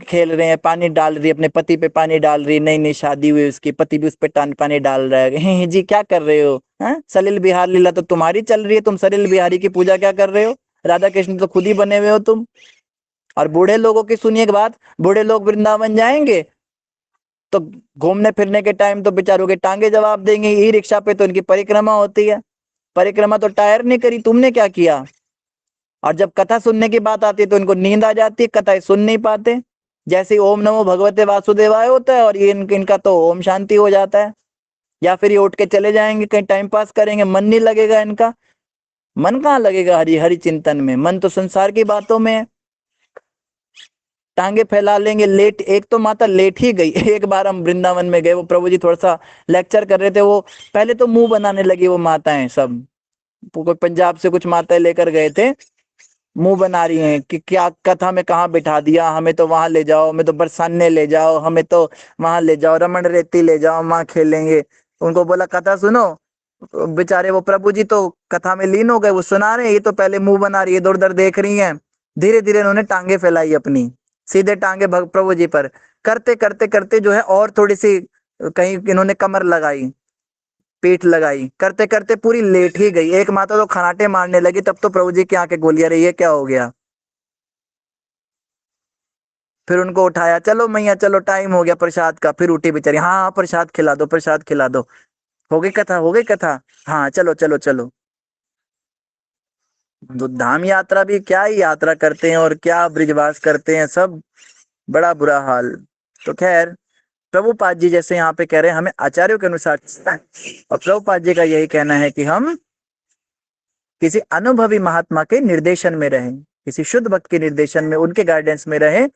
खेल रहे हैं, पानी डाल रही है, अपने पति पे पानी डाल रही है, नई नई शादी हुई उसकी, पति भी उस पे पानी डाल रहा है। जी क्या कर रहे हो? सलिल बिहार लीला तो तुम्हारी चल रही है, तुम सलिल बिहारी की पूजा क्या कर रहे हो? राधा कृष्ण तो खुद ही बने हुए हो तुम। और बूढ़े लोगों की सुनिए एक बात, बूढ़े लोग वृंदावन जाएंगे तो घूमने फिरने के टाइम तो बेचारों के टांगे जवाब देंगे, ई रिक्शा पे तो इनकी परिक्रमा होती है, परिक्रमा तो टायर ने करी, तुमने क्या किया? और जब कथा सुनने की बात आती है तो इनको नींद आ जाती है, कथा सुन नहीं पाते। जैसे ओम नमो भगवते वासुदेवाय होता है और ये इनका तो ओम शांति हो जाता है, या फिर ये उठ के चले जाएंगे कहीं टाइम पास करेंगे, मन नहीं लगेगा इनका। मन कहाँ लगेगा हरि हरि चिंतन में? मन तो संसार की बातों में है। टांगे फैला लेंगे। लेट, एक तो माता लेट ही गई। एक बार हम वृंदावन में गए, वो प्रभु जी थोड़ा सा लेक्चर कर रहे थे, वो पहले तो मुंह बनाने लगी वो माताएं सब, कोई पंजाब से कुछ माताएं लेकर गए थे, मुंह बना रही हैं कि क्या कथा में कहाँ बिठा दिया, हमें तो वहां ले जाओ, हमें तो बरसाने ले जाओ, हमें तो वहां ले जाओ, रमण रेती ले जाओ, वहां खेलेंगे। उनको बोला कथा सुनो, बेचारे वो प्रभु जी तो कथा में लीन हो गए, वो सुना रहे हैं, ये तो पहले मुंह बना रही है, इधर उधर देख रही हैं। धीरे धीरे उन्होंने टांगे फैलाई अपनी, सीधे टांगे प्रभु जी पर, करते करते करते जो है और थोड़ी सी कहीं इन्होंने कमर लगाई, पीठ लगाई, करते करते पूरी लेट ही गई। एक माता तो खनाटे मारने लगी, तब तो प्रभु जी की आंखें गोली, अरे ये क्या हो गया। फिर उनको उठाया, चलो मैया चलो टाइम हो गया प्रसाद का। फिर उठी बेचारी, हाँ हाँ प्रसाद खिला दो, प्रसाद खिला दो। हो गई कथा, हो गई कथा, हाँ चलो चलो चलो। तो धाम यात्रा भी क्या ही यात्रा करते हैं और क्या ब्रिजवास करते हैं, सब बड़ा बुरा हाल। तो खैर प्रभुपाद जी जैसे यहाँ पे कह रहे हैं हमें आचार्यों के अनुसार चलना है। और प्रभुपाद जी का यही कहना है कि हम किसी अनुभवी महात्मा के निर्देशन में रहें, किसी शुद्ध भक्त के निर्देशन में, उनके गाइडेंस में रहें।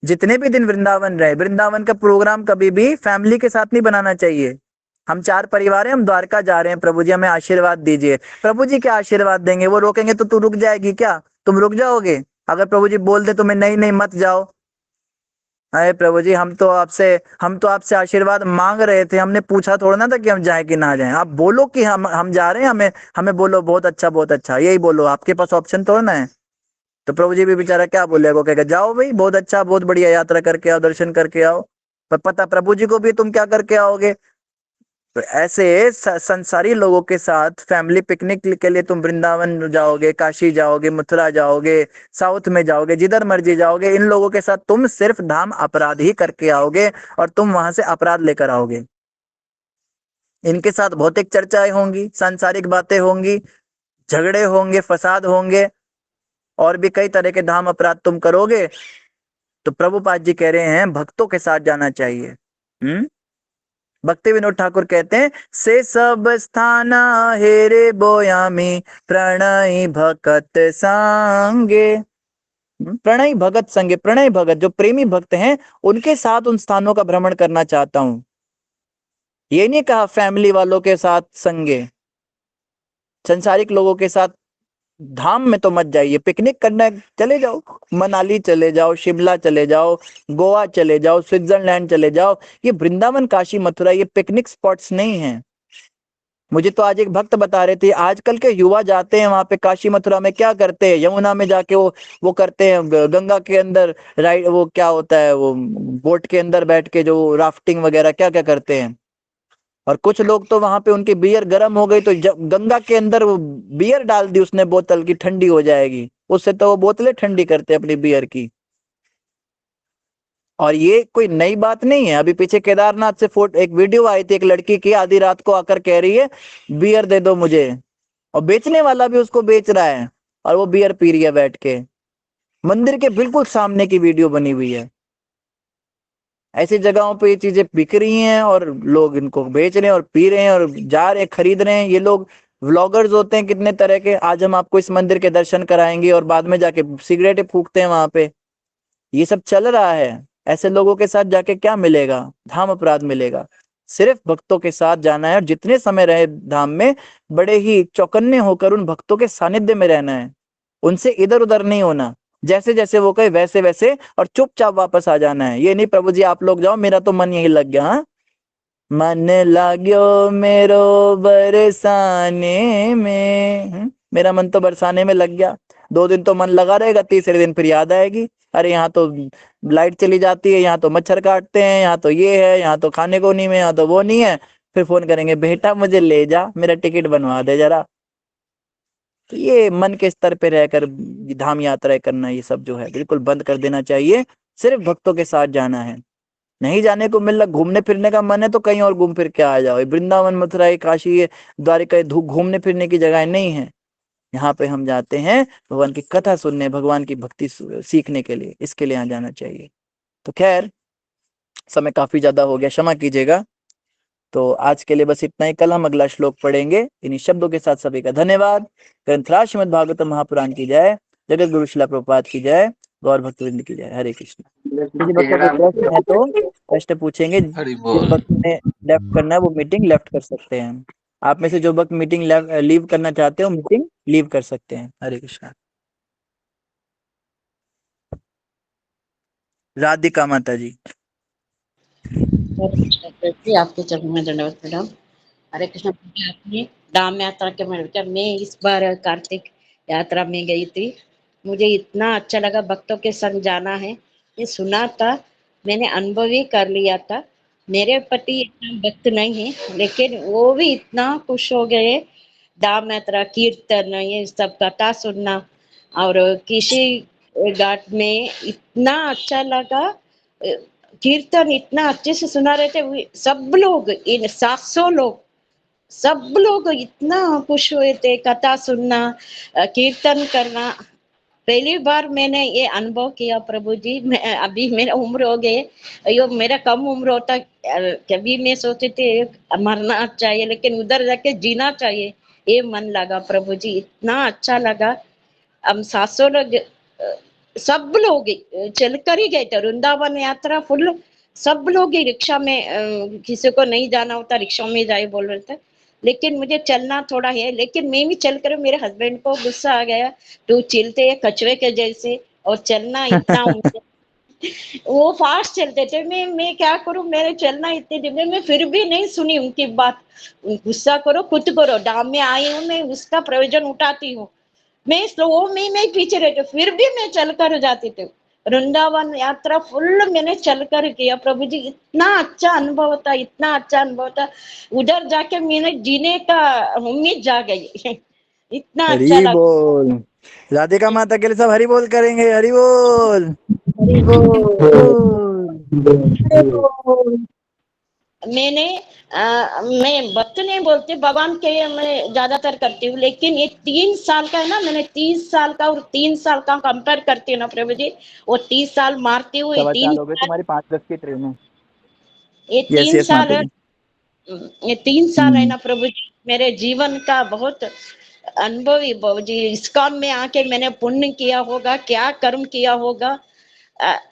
जितने भी दिन वृंदावन रहे, वृंदावन का प्रोग्राम कभी भी फैमिली के साथ नहीं बनाना चाहिए। हम 4 परिवार हैं, हम द्वारका जा रहे हैं, प्रभु जी हमें आशीर्वाद दीजिए। प्रभु जी क्या आशीर्वाद देंगे, वो रोकेंगे तो तू रुक जाएगी क्या, तुम रुक जाओगे। अगर प्रभु जी बोल दे तुम्हें नहीं नहीं मत जाओ, अरे प्रभु जी हम तो आपसे आशीर्वाद मांग रहे थे, हमने पूछा थोड़ा ना था कि हम जाएं कि ना जाएं। आप बोलो कि हम जा रहे हैं, हमें हमें बोलो बहुत अच्छा, यही बोलो, आपके पास ऑप्शन थोड़ा ना है। तो प्रभु जी भी बेचारा क्या बोलेगा, वो कहेगा जाओ भाई, बहुत अच्छा बहुत बढ़िया, यात्रा करके आओ, दर्शन करके आओ। पर पता प्रभु जी को भी तुम क्या करके आओगे। तो ऐसे संसारी लोगों के साथ फैमिली पिकनिक के लिए तुम वृंदावन जाओगे, काशी जाओगे, मथुरा जाओगे, साउथ में जाओगे, जिधर मर्जी जाओगे, इन लोगों के साथ तुम सिर्फ धाम अपराध ही करके आओगे और तुम वहां से अपराध लेकर आओगे। इनके साथ भौतिक चर्चाएं होंगी, सांसारिक बातें होंगी, झगड़े होंगे, फसाद होंगे, और भी कई तरह के धाम अपराध तुम करोगे। तो प्रभुपाद जी कह रहे हैं भक्तों के साथ जाना चाहिए। भक्ति विनोद ठाकुर कहते हैं, से सब स्थाना हेरे बोयामी प्रणय भगत संगे। प्रणय भगत संगे, प्रणय भगत जो प्रेमी भक्त हैं उनके साथ उन स्थानों का भ्रमण करना चाहता हूं। ये नहीं कहा फैमिली वालों के साथ संगे, संसारिक लोगों के साथ धाम में तो मत जाइए। पिकनिक करना है चले जाओ, मनाली चले जाओ, शिमला चले जाओ, गोवा चले जाओ, स्विट्जरलैंड चले जाओ। ये वृंदावन काशी मथुरा ये पिकनिक स्पॉट्स नहीं है। मुझे तो आज एक भक्त बता रहे थे, आजकल के युवा जाते हैं वहां पे काशी मथुरा में, क्या करते हैं, यमुना में जाके वो करते हैं, गंगा के अंदर राइड, वो क्या होता है, वो बोट के अंदर बैठ के जो राफ्टिंग वगैरह क्या क्या करते हैं। और कुछ लोग तो वहां पे उनकी बियर गर्म हो गई तो गंगा के अंदर वो बियर डाल दी उसने बोतल की, ठंडी हो जाएगी, उससे तो वो बोतलें ठंडी करते अपनी बियर की। और ये कोई नई बात नहीं है। अभी पीछे केदारनाथ से एक वीडियो आई थी, एक लड़की की आधी रात को आकर कह रही है बियर दे दो मुझे, और बेचने वाला भी उसको बेच रहा है और वो बियर पी रही है बैठ के। मंदिर के बिल्कुल सामने की वीडियो बनी हुई है। ऐसी जगहों पे ये चीजें बिक रही हैं और लोग इनको बेच रहे हैं और पी रहे हैं और जा रहे हैं, खरीद रहे हैं। ये लोग व्लॉगर्स होते हैं कितने तरह के, आज हम आपको इस मंदिर के दर्शन कराएंगे और बाद में जाके सिगरेट फूकते हैं वहां पे। ये सब चल रहा है। ऐसे लोगों के साथ जाके क्या मिलेगा, धाम अपराध मिलेगा। सिर्फ भक्तों के साथ जाना है और जितने समय रहे धाम में बड़े ही चौकन्ने होकर उन भक्तों के सानिध्य में रहना है, उनसे इधर उधर नहीं होना। जैसे जैसे वो कहे वैसे वैसे, और चुपचाप वापस आ जाना है। ये नहीं प्रभु जी आप लोग जाओ, मेरा तो मन यही लग गया। हाँ, मन लाग्यो मेरो बरसाने में, मेरा मन तो बरसाने में लग गया। 2 दिन तो मन लगा रहेगा, तीसरे दिन फिर याद आएगी, अरे यहाँ तो लाइट चली जाती है, यहाँ तो मच्छर काटते हैं, यहाँ तो ये है, यहाँ तो खाने को नहीं है, यहाँ तो वो नहीं है। फिर फोन करेंगे बेटा मुझे ले जा, मेरा टिकट बनवा दे जरा। तो ये मन के स्तर पे रहकर धाम यात्राएं करना, ये सब जो है बिल्कुल बंद कर देना चाहिए। सिर्फ भक्तों के साथ जाना है। नहीं जाने को मिल रहा, घूमने फिरने का मन है तो कहीं और घूम फिर के आ जाओ। वृंदावन मथुरा काशी ये द्वारिका घूमने फिरने की जगह नहीं है। यहाँ पे हम जाते हैं भगवान की कथा सुनने, भगवान की भक्ति सीखने के लिए, इसके लिए यहाँ जाना चाहिए। तो खैर समय काफी ज्यादा हो गया, क्षमा कीजिएगा। तो आज के लिए बस इतना ही। कल हम अगला श्लोक पढ़ेंगे। इन्हीं शब्दों के साथ सभी का धन्यवाद। ग्रंथराज श्रीमद् भागवतम महापुराण की जय, जगत गुरु शिला प्रभुपाद की जय, गौर भक्तवृंद की जय। हरे कृष्ण। किसी भक्त को प्रश्न है तो प्रश्न पूछेंगे। हरि जिस बोल। भक्त ने लेफ्ट करना है वो मीटिंग लेफ्ट कर सकते हैं। आप में से जो भक्त मीटिंग लीव करना चाहते हो मीटिंग लीव कर सकते हैं। हरे कृष्णा। राधिका माता जी। जी आपके चरणों में दंडवत प्रणाम। हरे कृष्ण। आपने धाम यात्रा के बारे में बताया। मैं इस बार कार्तिक यात्रा में गई थी। मुझे इतना अच्छा लगा। भक्तों के संग जाना है, ये सुना था, मैंने अनुभव ही कर लिया था। मेरे पति इतना भक्त नहीं है, लेकिन वो भी इतना खुश हो गए। दाम यात्रा, कीर्तन, ये सब कथा सुनना, और किसी घाट में इतना अच्छा लगा। कीर्तन इतना अच्छे से सुना रहे थे, सब लोग, इन 700 लोग, सब लोग इतना खुश हुए थे। कथा सुनना, कीर्तन करना। पहली बार मैंने ये अनुभव किया प्रभु जी। मैं अभी मेरा उम्र हो गए, अयो मेरा कम उम्र होता, कभी मैं सोचती थी मरना चाहिए, लेकिन उधर जाके जीना चाहिए, ये मन लगा प्रभु जी, इतना अच्छा लगा। हम 700 लोग, सब लोग चलकर ही गए थे, वृंदावन यात्रा फुल। सब लोग ही रिक्शा में, किसी को नहीं जाना होता रिक्शा में जाए बोल रहे थे, लेकिन मुझे चलना थोड़ा है, लेकिन मैं भी चलकर, मेरे हस्बैंड को गुस्सा आ गया, तू चलते है कछुए के जैसे, और चलना इतना वो फास्ट चलते थे। मैं क्या करूं, मेरे चलना इतनी धीमे, मैं फिर भी नहीं सुनी उनकी बात। गुस्सा करो खुद करो, डाम में आई हूं मैं, उसका प्रयोजन उठाती हूँ। मैं स्लो में मैं पीछे रहती, फिर भी मैं चल कर जाती थी। वृंदावन यात्रा फुल मैंने चल कर किया प्रभु जी, इतना अच्छा अनुभव था, इतना अच्छा अनुभव था। उधर जाके मैंने जीने का उम्मीद जा गई इतना अच्छा हरी लगा। बोल। राधिका माता के लिए सब हरी बोल करेंगे, हरी बोल। हरि बोल। मैंने मैं भक्त नहीं बोलती, भगवान के मैं ज्यादातर करती हूँ, लेकिन ये 3 साल का है ना, मैंने 30 साल का और 3 साल का कंपेयर करती हूँ ना प्रभु जी, वो 30 साल मारती हूँ, ये 4:15 तीन हो गए, साल तुम्हारी 5:10 की ट्रेन है। ये यस तीन यस साल माता है। जी। ये 3 साल है हम्म। ना प्रभु जी, मेरे जीवन का बहुत अनुभवी प्रभु जी। इस्कॉन में आके मैंने पुण्य किया होगा, क्या कर्म किया होगा,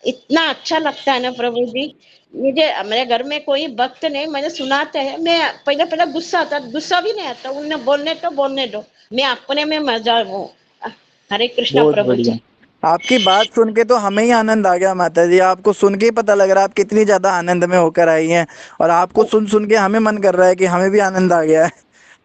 इतना अच्छा लगता है ना प्रभु जी। मुझे, मेरे घर में कोई भक्त नहीं, मुझे सुनाते हैं, मैं पहले पहले गुस्सा आता, गुस्सा भी नहीं आता, उन्हें बोलने तो बोलने दो, मैं अपने में मजा हूँ। हरे कृष्णा बहुत प्रभु बढ़िया। जी। आपकी बात सुन के तो हमें ही आनंद आ गया माता जी। आपको सुन के ही पता लग रहा है आप कितनी ज्यादा आनंद में होकर आई हैं, और आपको सुन सुन के हमें मन कर रहा है कि हमें भी आनंद आ गया है।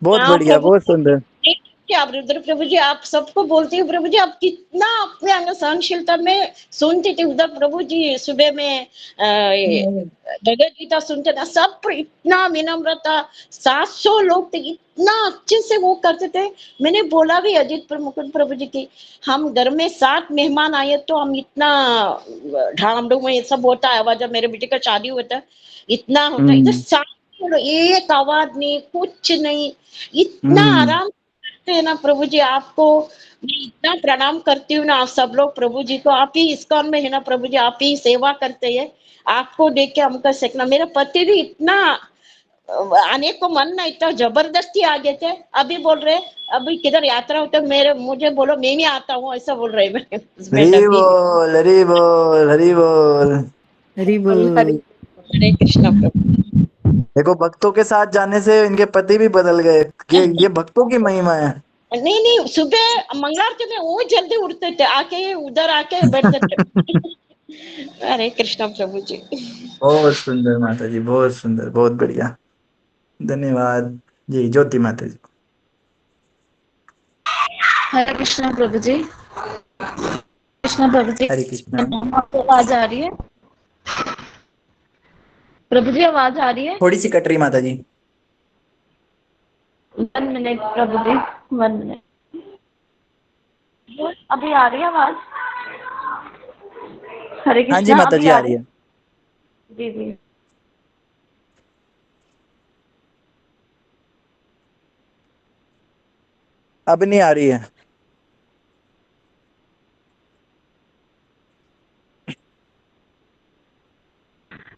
बहुत हाँ बढ़िया, प्रभु बहुत सुंदर। जी, क्या आप रुद्र प्रभु जी, आप सबको बोलती हूँ प्रभु जी, आप कितना अपने अंदर सहनशीलता में सुनती थी उधर प्रभु जी। सुबह में भगवत गीता सुनते थे, सब पर इतना विनम्रता। 700 लोग थे, इतना अच्छे से वो करते थे। मैंने बोला भी अजीत मुकुंद प्रभु जी की, हम घर में 7 मेहमान आए तो हम इतना ढाम डूम ये सब होता है, आवाज, जब मेरे बेटे का शादी हुआ था इतना होता है, इधर हम्म। 7 एक आवाज नहीं, कुछ नहीं, इतना हम्म। आराम करते हैं ना प्रभु जी। आपको मैं इतना प्रणाम करती हूँ ना, आप सब लोग प्रभु जी को, आप ही इस्कॉन में है ना प्रभु जी, आप ही सेवा करते हैं। आपको देख के हमका सीखना, मेरा पति भी इतना आने को मन ना, इतना जबरदस्ती आ गए थे। अभी बोल रहे अभी किधर यात्रा हो तो मेरे मुझे बोलो, मैं भी आता हूँ, ऐसा बोल रहे मेरे हरी हस्बैंड अभी। बोल, हरी बोल, हरी बोल। हरि हरे बोल। हरे कृष्णा प्रभु। देखो, भक्तों के साथ जाने से इनके पति भी बदल गए। ये भक्तों की महिमा है। नहीं नहीं, सुबह मंगला आरती में वो जल्दी उठते थे, आके उधर आके बैठते थे हरे कृष्णा प्रभु जी। बहुत सुंदर माता जी, बहुत सुंदर, बहुत बढ़िया। धन्यवाद जी, ज्योति माता जी। हरे कृष्णा प्रभु जी। कृष्णा प्रभु जी, हरे कृष्णा। आपको आवाज आ रही है? प्रभु जी आवाज आ रही है? थोड़ी सी कट रही माता जी। 1 मिनट प्रभु जी, 1 मिनट। अभी आ रही है आवाज? हरे हाँ जी कृष्णा, माता अभी जी, आ आ रही रही है? है। जी जी। अब नहीं आ रही है।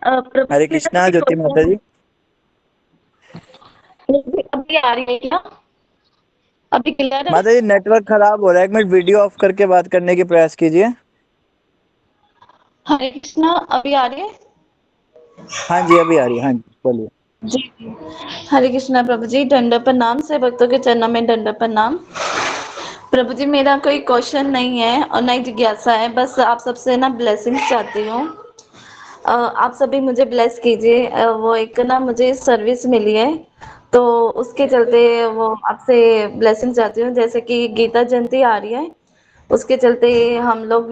प्रभु हरे जी मेरा कृष्णा कोई ज्योति माता क्वेश्चन, जी। अभी आ रही है क्या? अभी क्लियर है? माता जी नेटवर्क खराब हो रहा है, 1 मिनट वीडियो ऑफ करके बात करने की प्रयास कीजिए। हरे कृष्णा, अभी आ रही है? हाँ जी, अभी आ रही है, हाँ जी, बोलिए। जी जी। हरे कृष्णा प्रभु जी, दंड प्रणाम, से भक्तों के चरणों में दंड प्रणाम। प्रभु जी मेरा कोई क्वेश्चन नहीं है और ना ही जिज्ञासा है, बस आप सबसे ना ब्लेसिंग्स चाहती हूँ। आप सभी मुझे ब्लेस कीजिए। वो एक ना मुझे सर्विस मिली है, तो उसके चलते वो आपसे ब्लेसिंग चाहती हूँ। जैसे कि गीता जयंती आ रही है, उसके चलते हम लोग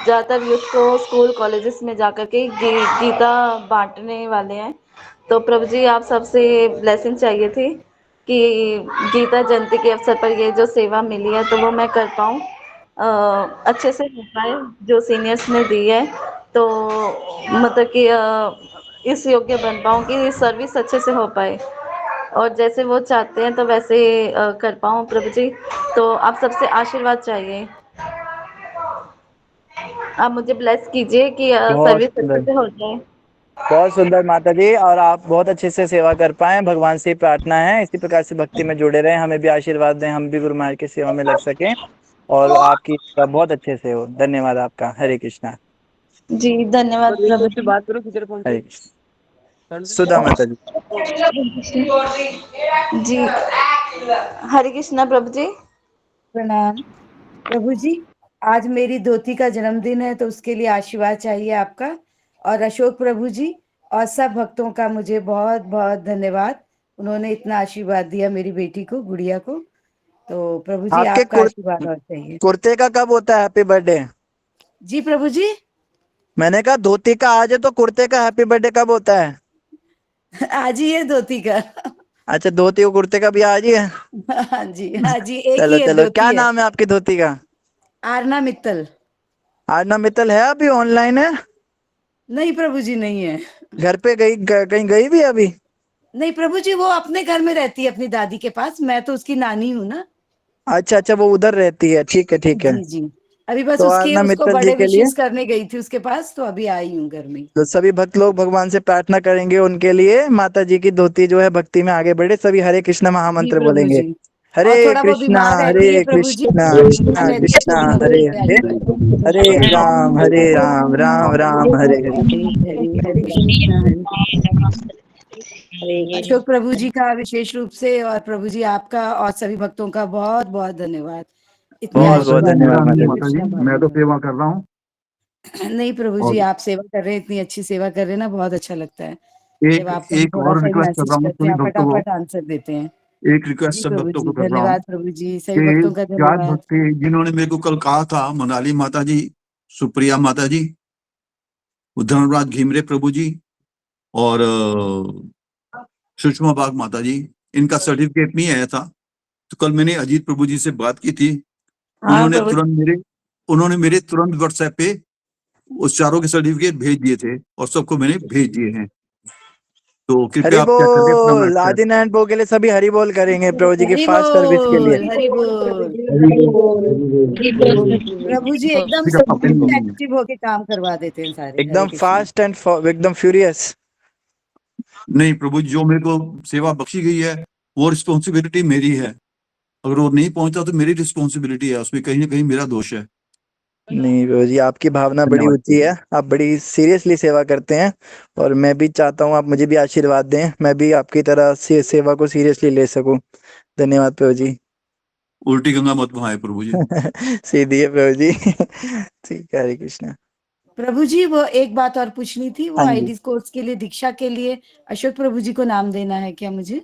ज़्यादातर यूथ को स्कूल कॉलेजेस में जाकर के गीता बांटने वाले हैं। तो प्रभु जी आप सबसे ब्लेसिंग चाहिए थी कि गीता जयंती के अवसर पर ये जो सेवा मिली है तो वो मैं कर पाऊँ, अच्छे से हो पाए जो सीनियर्स ने दी है, तो मतलब कि इस योग्य बन पाऊँ कि सर्विस अच्छे से हो पाए और जैसे वो चाहते हैं तो वैसे कर पाऊँ प्रभु जी। तो आप सबसे आशीर्वाद चाहिए, आप मुझे ब्लेस कीजिए कि बहुत सर्विस अच्छे सुंदर, से हो जाए। बहुत सुंदर माता जी, और आप बहुत अच्छे से सेवा कर पाए, भगवान से ही प्रार्थना है इसी प्रकार से भक्ति में जुड़े रहें, हमें भी आशीर्वाद दें, हम भी गुरु महाराज की सेवा में लग सकें और आपकी सेवा बहुत अच्छे से हो। धन्यवाद आपका। हरे कृष्णा। जी धन्यवाद प्रभु जी। हरे कृष्ण। सुधा माता जी। जी हरे कृष्णा प्रभु जी। प्रणाम प्रभु जी। आज मेरी दोती का जन्मदिन है तो उसके लिए आशीर्वाद चाहिए आपका और अशोक प्रभु जी और सब भक्तों का मुझे बहुत बहुत धन्यवाद। उन्होंने इतना आशीर्वाद दिया मेरी बेटी को, गुड़िया को। तो प्रभु जी आपके आपका आशीर्वाद और चाहिए। कुर्ते का कब होता है हैप्पी बर्थडे? जी प्रभु जी। मैंने कहा धोती का आज है तो कुर्ते का हैप्पी बर्थडे कब होता है? आज ही है धोती का। अच्छा, धोती और कुर्ते का भी आज ही है। हाँ जी, हाँ जी, एक चलो ही है चलो, क्या धोती है। नाम है आपकी धोती का? आरना मित्तल। आरना मित्तल है, अभी ऑनलाइन है? नहीं प्रभु जी नहीं है। घर पे कहीं गई भी है अभी? नहीं प्रभु जी, वो अपने घर में रहती है अपनी दादी के पास, मैं तो उसकी नानी हूँ ना। अच्छा अच्छा, वो उधर रहती है, ठीक है ठीक है। जी जी। अभी बस तो उसके आरना उसको मित्तल जी बड़े के लिए विशेष करने गई थी उसके पास, तो अभी आई हूँ घर में। तो सभी भक्त लोग भगवान से प्रार्थना करेंगे उनके लिए, माता जी की धोती जो है भक्ति में आगे बढ़े, सभी हरे कृष्ण जी महामंत्र प्रभु बोलेंगे। जी। हरे और थोड़ा वो कृष्णा बीमार रहती है हरे प्रभु जी, कृष्णा बीमार कृष्णा रहती है तो कृष्णा भी हरे मुझे हरे, आशीर्वाद। हरे राम राम राम हरे हरे। हरे हरे कृष्णा हरे कृष्णा। अशोक प्रभु जी का विशेष रूप से और प्रभु जी आपका और सभी भक्तों का बहुत बहुत धन्यवाद इतने बहुत बहुत आशीर्वाद धन्यवाद देने के नहीं लिए माता जी। माता जी, कृष्णा मैं भावना तो में। सेवा कर रहा हूँ। नहीं प्रभु जी, और आप सेवा कर रहे हैं, इतनी अच्छी सेवा कर रहे हैं ना, बहुत अच्छा लगता है जब एक आप कहीं एक थोड़ा और सा ही रिक्वेस्ट कर मैसेज रहा हूँ करते हैं सभी आप भक्तों को। फटाफट आंसर देते हैं। एक रिक्वेस्ट जी सब प्रभु भक्तों जी को कर रहा हूँ धन्यवाद, प्रभु जी सभी कि भक्तों का चार धन्यवाद। भक्ति जिन्होंने मेरे को कल कहा था, मोनाली माता जी, सुप्रिया माता जी, धर्मराज घिमरे प्रभु जी और सुषमा बाग माता जी, इनका सर्टिफिकेट नहीं आया था। तो कल मैंने अजीत प्रभु जी से बात की थी, हाँ उन्होंने प्रभु उन्होंने मेरे तुरंत व्हाट्सएप पे उस चारों के सर्टिफिकेट भेज दिए थे और सबको मैंने भेज दिए हैं। तो कृपया हरि आप चेक करके अपना बोल। मैसेज। आदि नारायण भोग के लिए सभी हरि बोल करेंगे प्रभु जी की हरि फास्ट सर्विस के लिए। बोल, हरि बोल। प्रभु जी एकदम ठीक है, एक्टिव होके काम करवा देते हैं सारे। हरे एकदम कृष्णा। फास्ट एंड एकदम फ्यूरियस। नहीं प्रभु जी, जो मेरे को सेवा बख्शी गई है वो रिस्पॉन्सिबिलिटी मेरी है। अगर वो नहीं पहुंचा तो मेरी रिस्पॉन्सिबिलिटी है, उसमें कहीं ना कहीं मेरा दोष है। नहीं प्रभु जी, आपकी भावना बड़ी धन्यवाद। ऊंची है, आप बड़ी सीरियसली सेवा करते हैं और मैं भी चाहता हूँ आप मुझे भी आशीर्वाद दें, मैं भी आपकी तरह से सेवा को सीरियसली ले सकूं। धन्यवाद प्रभु जी। उल्टी गंगा मत बहाए प्रभु जी। सीधी है प्रभु जी। ठीक है, हरे कृष्णा। प्रभु जी वो एक बात और पूछनी थी, वो हाँ जी। आईडी कोर्स के लिए दीक्षा के लिए अशोक प्रभु जी को नाम देना है क्या मुझे?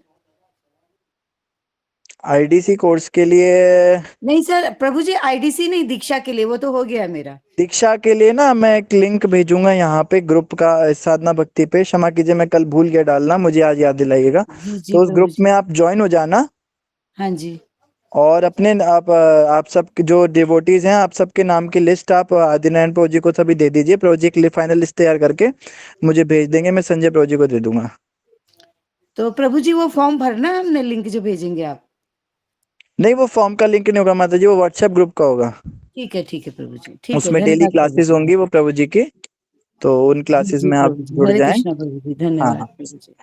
आईडीसी कोर्स के लिए? नहीं सर प्रभु जी, आईडीसी नहीं, दीक्षा के लिए, वो तो हो गया मेरा। दीक्षा के लिए ना मैं एक लिंक भेजूंगा यहाँ पे ग्रुप का, साधना भक्ति पे, क्षमा कीजिए मैं कल भूल गया डालना, मुझे आज याद दिलाइएगा। जी जी तो उस प्रभु ग्रुप जी। में आप ज्वाइन हो जाना हाँ जी। और अपने आप सब जो डिवोटीज हैं आप सबके नाम की लिस्ट आप आदिनारायण प्रभु जी को सभी दे दीजिए, प्रभु जी के लिए फाइनल लिस्ट तैयार करके मुझे भेज देंगे, मैं संजय प्रभु जी को दे दूंगा। तो प्रभु जी वो फॉर्म भरना है हमने, लिंक जो भेजेंगे आप? नहीं, वो फॉर्म का लिंक नहीं होगा माता जी, वो व्हाट्सएप ग्रुप का होगा। ठीक है प्रभु जी, ठीक है, उसमें डेली धन्यवाद प्रभु क्लासेस जी। होंगी वो प्रभु जी की, तो उन जी क्लासेस जी में आप प्रभु जी, जुड़ हरे जाएं। कृष्णा प्रभु जी, हाँ धन्यवाद हाँ। प्रभु जी।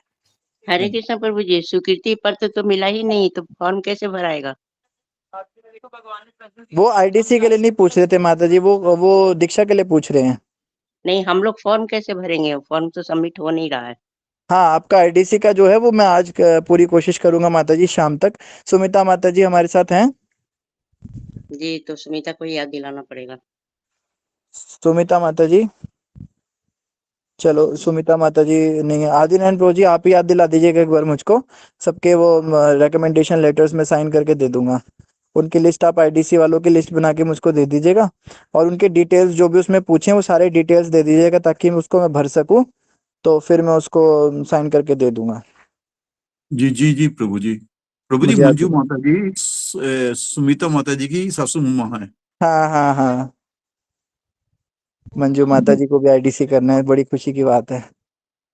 हरे कृष्ण प्रभु जी, स्वीकृति पत्र तो मिला ही नहीं, तो फॉर्म कैसे भराएगा? वो आईडीसी के लिए नहीं पूछ रहे थे माता जी, वो दीक्षा के लिए पूछ रहे हैं। नहीं, हम लोग फॉर्म कैसे भरेंगे? फॉर्म तो सबमिट हो नहीं रहा है। हाँ, आपका आईडीसी का जो है वो मैं आज पूरी कोशिश करूंगा माता जी शाम तक। सुमिता माता जी हमारे साथ हैं? जी, तो सुमिता को ही याद दिलाना पड़ेगा। सुमिता माता जी, चलो सुमिता माता जी नहीं है। आदिनारायण प्रभु जी आप ही याद दिला दीजिएगा एक बार मुझको, सबके वो रिकमेंडेशन लेटर्स में साइन करके दे दूंगा। उनकी लिस्ट, आप आईडीसी वालों की लिस्ट बना के मुझको दे दीजिएगा, और उनके डिटेल्स जो भी उसमें पूछे वो सारे डिटेल्स दे दीजिएगा, ताकि मैं भर सकूं, तो फिर मैं उसको साइन करके दे दूंगा। जी जी जी प्रभु जी। प्रभु जी, मुझे मंजू आज, माता जी सुमिता माता जी की सासू माँ है। हाँ हाँ हाँ, मंजू माता जी को भी आईडीसी करना है, बड़ी खुशी की बात है।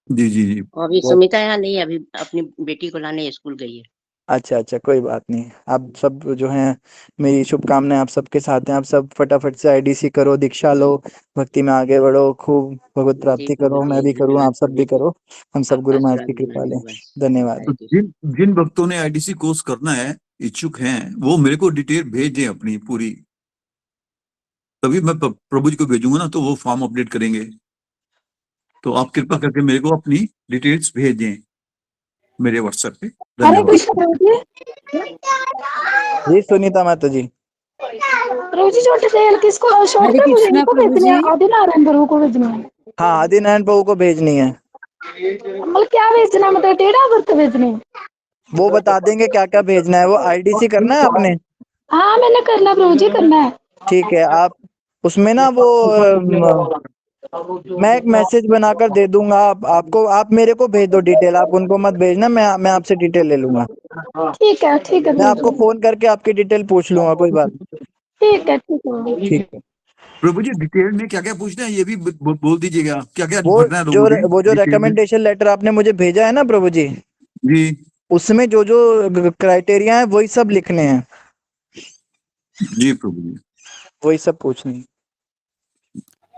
जी जी जी। अभी बहुत सुमिता यहाँ नहीं है, अभी अपनी बेटी को लाने स्कूल गई है। अच्छा अच्छा, कोई बात नहीं। आप सब जो हैं, मेरी शुभकामनाएं आप सबके साथ हैं। आप सब फटाफट से आईडीसी करो, दीक्षा लो, भक्ति में आगे बढ़ो, खूब भगवत जी प्राप्ति प्रभु करो, जी, मैं भी करूँ, धन्यवाद आप सब प्रभु भी जी, करो, हम सब आपका गुरु महाराज आशीर्वाद की मिलना कृपा लें। चाहिए बस। धन्यवाद। तो हरे कृष्ण। जिन भक्तों ने आईडीसी कोर्स करना है, इच्छुक हैं, वो मेरे को डिटेल भेज दें अपनी पूरी, तभी मैं प्रभु जी को भेजूंगा ना, तो वो फॉर्म अपडेट करेंगे। तो आप कृपा करके मेरे को अपनी डिटेल्स भेज दें मेरे व्हाट्सएप पे। हरे धन्यवाद। कृष्ण प्रभु जी। जी सुनीता माता जी। प्रभु जी, छोटे से किसको, अशोक हरे प्रभु जी कृष्णा इनको प्रभु भेजने जी। हैं, आदिनारायण प्रभु को भेजने हैं? हाँ, आदिनारायण प्रभु को भेजनी है। मतलब क्या भेजना है, मतलब डेट ऑफ बर्थ भेजने हैं? वो बता देंगे क्या क्या भेजना है। वो आईडीसी करना है आपने? हाँ मैंने करना प्रभु जी, करना है। ठीक है, आप उसमें ना वो मैं एक मैसेज बनाकर दे दूंगा, आपको, आप मेरे को भेज दो डिटेल, आप उनको मत भेजना, मैं आपसे डिटेल ले लूंगा। ठीक है मैं प्रभु आपको जी। फोन करके आपकी डिटेल पूछ लूंगा, कोई बात नहीं। ठीक है प्रभु जी। ठीक है। प्रभु जी, डिटेल में क्या क्या पूछना है ये भी बोल दीजिएगा, क्या क्या वो भरना है जो लोगों ने वो जो डिटेल में। रिकमेंडेशन लेटर आपने मुझे भेजा है ना प्रभु जी, जी उसमें जो जो क्राइटेरिया है वही सब लिखने हैं, जी प्रभु जी। वही सब पूछनी है।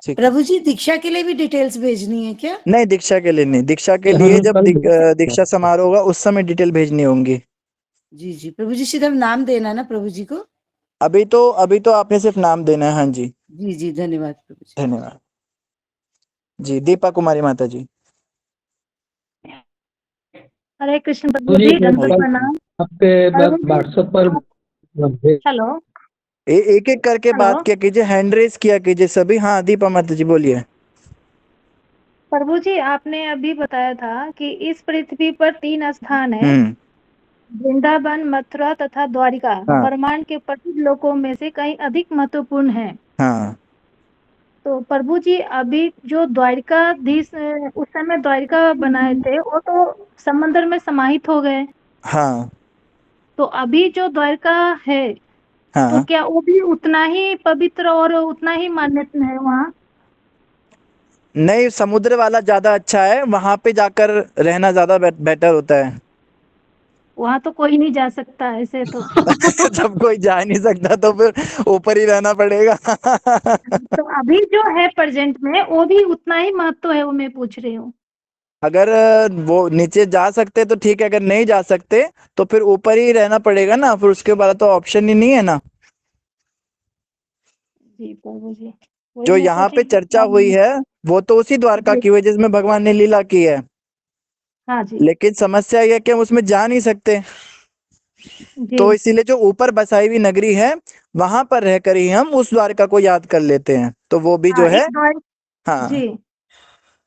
ठीक है। प्रभु जी, दीक्षा के लिए भी डिटेल्स भेजनी है क्या? नहीं, दीक्षा के लिए नहीं, दीक्षा के लिए जब दीक्षा समारोह होगा उस समय डिटेल भेजनी होंगी। जी जी प्रभु जी, सिर्फ नाम देना ना प्रभु जी को। अभी तो आपने सिर्फ नाम देना है। हाँ जी, जी जी, धन्यवाद प्रभु जी। धन्यवाद। जी, दीपा कुमारी माता जी। हरे कृष्ण प्रभु जी जी, मैं दंडवत कल प्रणाम। आपके प्रभु जी, व्हाट्सएप पर भेज हेलो एक एक करके हेलो बात किया कीजिए, हैंड रेस किया कीजिए सभी। हाँ, दीपा माता जी बोलिए। प्रभु जी, आपने अभी बताया था कि इस पृथ्वी पर 3 स्थान है, हम्म। वृंदावन, मथुरा तथा द्वारिका। हाँ ब्रह्मांड के प्रसिद्ध लोकों में से कहीं अधिक महत्वपूर्ण है। हाँ तो प्रभु जी, अभी जो द्वारिकाधीश उस समय द्वारिका बनाए थे, वो तो समंदर में समाहित हो गए। हाँ तो अभी जो द्वारिका है, तो हाँ। क्या वो भी उतना ही पवित्र और उतना ही मान्यता है वहाँ? नहीं, समुद्र वाला ज्यादा अच्छा है, वहां पे जाकर रहना ज्यादा बेटर होता है। वहाँ तो कोई नहीं जा सकता ऐसे तो। जब कोई जा नहीं सकता तो फिर ऊपर ही रहना पड़ेगा। तो अभी जो है प्रेजेंट में, वो भी उतना ही महत्व है, वो मैं पूछ रही हूँ। अगर वो नीचे जा सकते तो ठीक है, अगर नहीं जा सकते तो फिर ऊपर ही रहना पड़ेगा ना, फिर उसके बाद तो ऑप्शन ही नहीं है ना। जी प्रभु जी, वही जो मैं यहाँ सोची पे कि चर्चा क्या हुई है वो तो उसी द्वारका जी। की हुई है जिसमें भगवान ने लीला की है, हाँ जी। लेकिन समस्या यह है कि हम उसमें जा नहीं सकते। जी तो इसीलिए जो ऊपर बसाई हुई नगरी है, वहां पर रहकर ही हम उस द्वारका को याद कर लेते हैं, तो वो भी जो हाँ, है। एक द्वार जी, हाँ